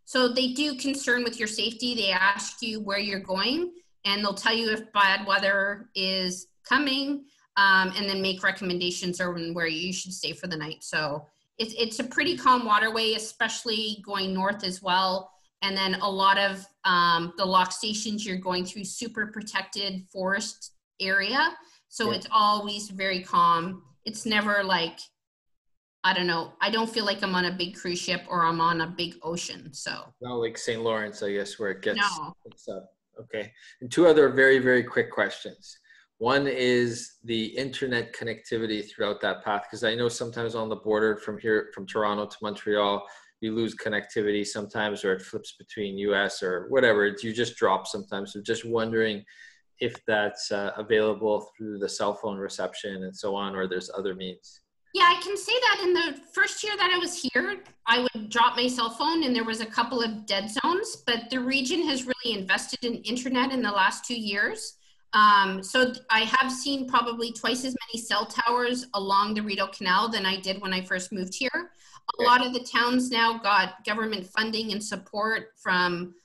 so they do concern with your safety. They ask you where you're going, and they'll tell you if bad weather is coming, and then make recommendations on where you should stay for the night. So it's a pretty calm waterway, especially going north as well. And then a lot of the lock stations, you're going through super protected forest area. So yeah. It's always very calm. It's never like I don't know, I don't feel like I'm on a big cruise ship or I'm on a big ocean. So Not like St. Lawrence, I guess, where it gets no. mixed up. Okay. And two other very, very quick questions. One is the internet connectivity throughout that path, because I know sometimes on the border from here, from Toronto to Montreal, you lose connectivity sometimes, or it flips between US or whatever. You just drop sometimes. So just wondering if that's available through the cell phone reception and so on, or there's other means. Yeah, I can say that in the first year that I was here, I would drop my cell phone and there was a couple of dead zones, but the region has really invested in internet in the last 2 years. So I have seen probably twice as many cell towers along the Rideau Canal than I did when I first moved here. A lot of the towns now got government funding and support from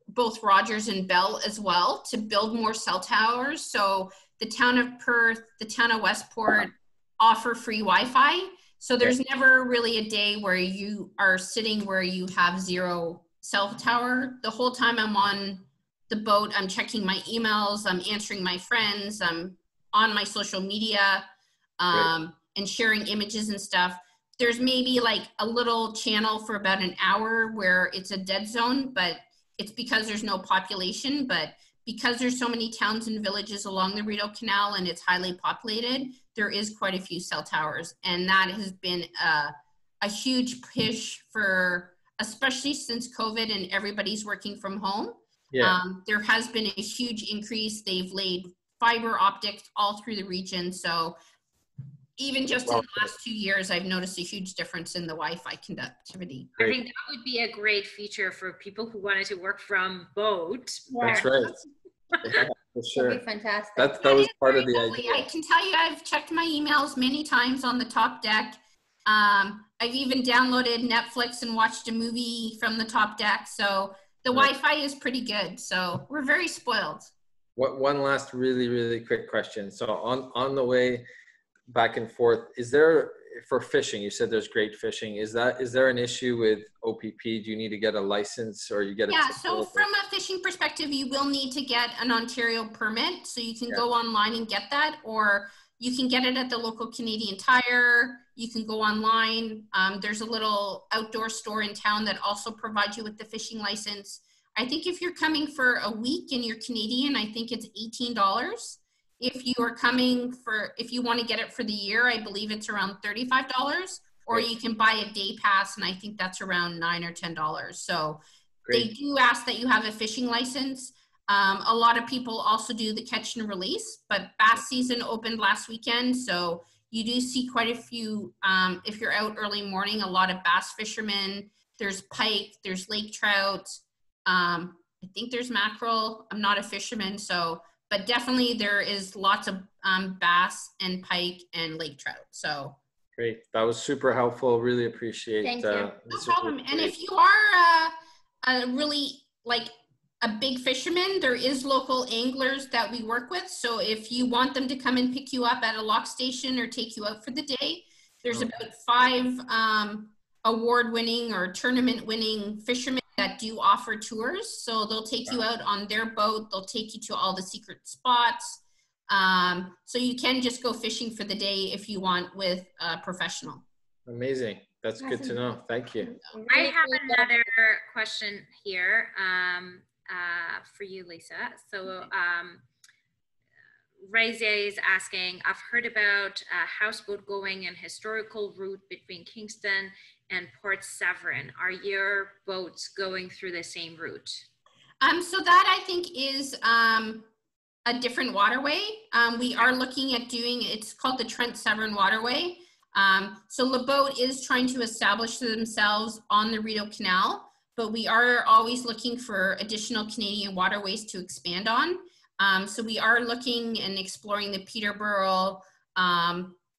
both Rogers and Bell as well to build more cell towers. So the town of Perth, the town of Westport offer free Wi-Fi. So there's never really a day where you are sitting where you have zero cell tower. The whole time I'm on the boat, I'm checking my emails, I'm answering my friends, I'm on my social media and sharing images and stuff. There's maybe like a little channel for about an hour where it's a dead zone, but it's because there's no population. But because there's so many towns and villages along the Rideau Canal and it's highly populated, there is quite a few cell towers. And that has been a huge push for, especially since COVID and everybody's working from home. Yeah. There has been a huge increase. They've laid fiber optics all through the region. So even just in the last 2 years, I've noticed a huge difference in the Wi-Fi connectivity. I think that would be a great feature for people who wanted to work from boat. That's right. Yeah, for sure. That'd be fantastic. That was part of the idea. I can tell you I've checked my emails many times on the top deck. I've even downloaded Netflix and watched a movie from the top deck. So the Wi-Fi is pretty good. So we're very spoiled. One last really, really quick question. So on the way back and forth, is there, for fishing, you said there's great fishing. Is there an issue with OPP? Do you need to get a license or you get a Yeah, so from a fishing perspective, you will need to get an Ontario permit. So you can go online and get that, or you can get it at the local Canadian Tire. You can go online. There's a little outdoor store in town that also provides you with the fishing license. I think if you're coming for a week and you're Canadian, I think it's $18. If you are coming if you want to get it for the year, I believe it's around $35, or you can buy a day pass, and I think that's around $9 or $10. So they do ask that you have a fishing license. A lot of people also do the catch and release, but bass season opened last weekend. So you do see quite a few, if you're out early morning, a lot of bass fishermen. There's pike, there's lake trout. I think there's mackerel. I'm not a fisherman, but definitely there is lots of bass and pike and lake trout. So great. That was super helpful. Really appreciate Thank you. No problem. And if you are really like a big fisherman, there is local anglers that we work with. So if you want them to come and pick you up at a lock station or take you out for the day, there's about 5 award-winning or tournament-winning fishermen that do offer tours. So they'll take you out on their boat. They'll take you to all the secret spots. So you can just go fishing for the day if you want with a professional. Amazing. That's good to know. Thank you. I have another question here for you, Lisa. So Rideau is asking, I've heard about a houseboat going and historical route between Kingston and Port Severn. Are your boats going through the same route? So that I think is a different waterway. We are looking at doing, it's called the Trent Severn Waterway. So the boat is trying to establish themselves on the Rideau Canal, but we are always looking for additional Canadian waterways to expand on. So we are looking and exploring the Peterborough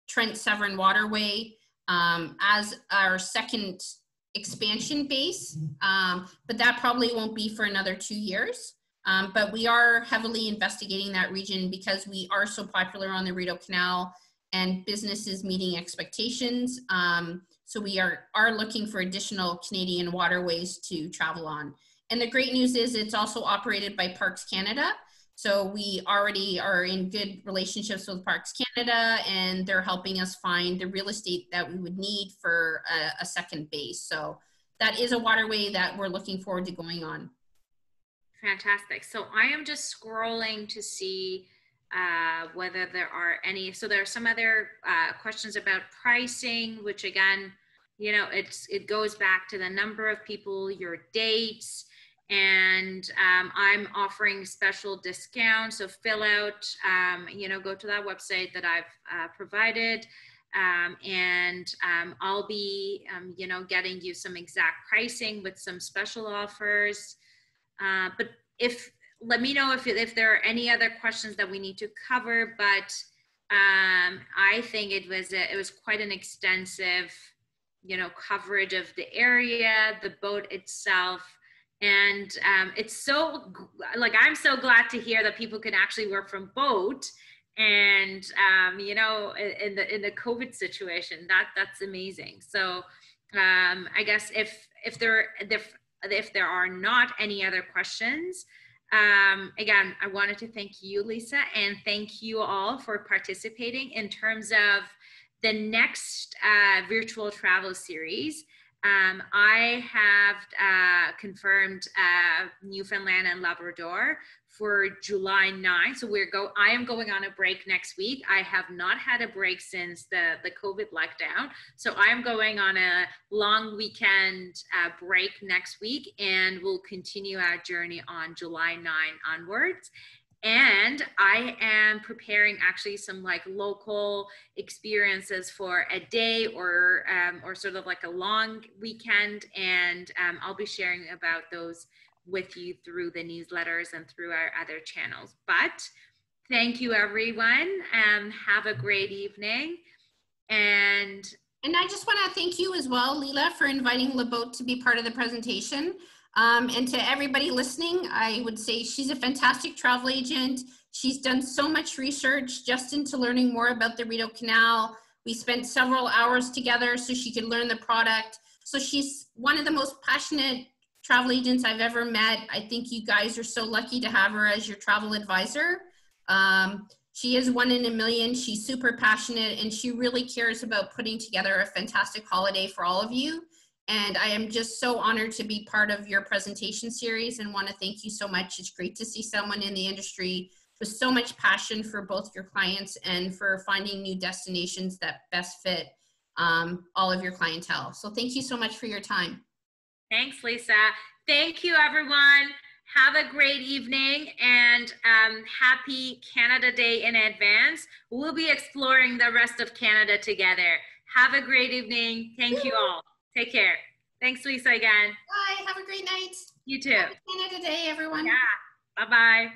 Trent Severn Waterway as our second expansion base, but that probably won't be for another 2 years. But we are heavily investigating that region because we are so popular on the Rideau Canal and businesses meeting expectations. So we are looking for additional Canadian waterways to travel on. And the great news is it's also operated by Parks Canada. So we already are in good relationships with Parks Canada, and they're helping us find the real estate that we would need for a second base. So that is a waterway that we're looking forward to going on. Fantastic. So I am just scrolling to see whether there are any. So there are some other questions about pricing, which again, you know, it goes back to the number of people, your dates, and I'm offering special discounts. So fill out, you know, go to that website that I've provided, and I'll be, you know, getting you some exact pricing with some special offers. But let me know if there are any other questions that we need to cover. But I think it was quite an extensive, you know, coverage of the area, the boat itself. And it's so, like, I'm so glad to hear that people can actually work from boat, and you know, in the COVID situation, that's amazing. So I guess if there are not any other questions, again, I wanted to thank you, Lisa, and thank you all for participating. In terms of the next virtual travel series, I have confirmed Newfoundland and Labrador for July 9th. So I am going on a break next week. I have not had a break since the COVID lockdown. So I am going on a long weekend break next week, and we'll continue our journey on July 9 onwards. And I am preparing actually some like local experiences for a day or sort of like a long weekend. And I'll be sharing about those with you through the newsletters and through our other channels. But thank you, everyone. Have a great evening. And I just want to thank you as well, Leila, for inviting LeBoat to be part of the presentation. And to everybody listening, I would say she's a fantastic travel agent. She's done so much research just into learning more about the Rideau Canal. We spent several hours together so she could learn the product. So she's one of the most passionate travel agents I've ever met. I think you guys are so lucky to have her as your travel advisor. She is one in a million. She's super passionate, and she really cares about putting together a fantastic holiday for all of you. And I am just so honored to be part of your presentation series and want to thank you so much. It's great to see someone in the industry with so much passion for both your clients and for finding new destinations that best fit all of your clientele. So thank you so much for your time. thanks, Lisa. Thank you, everyone. Have a great evening, and happy Canada Day in advance. We'll be exploring the rest of Canada together. Have a great evening. Thank you all. Take care. Thanks, Lisa, again. Bye. Have a great night. You too. Happy Canada Day, everyone. Yeah. Bye-bye.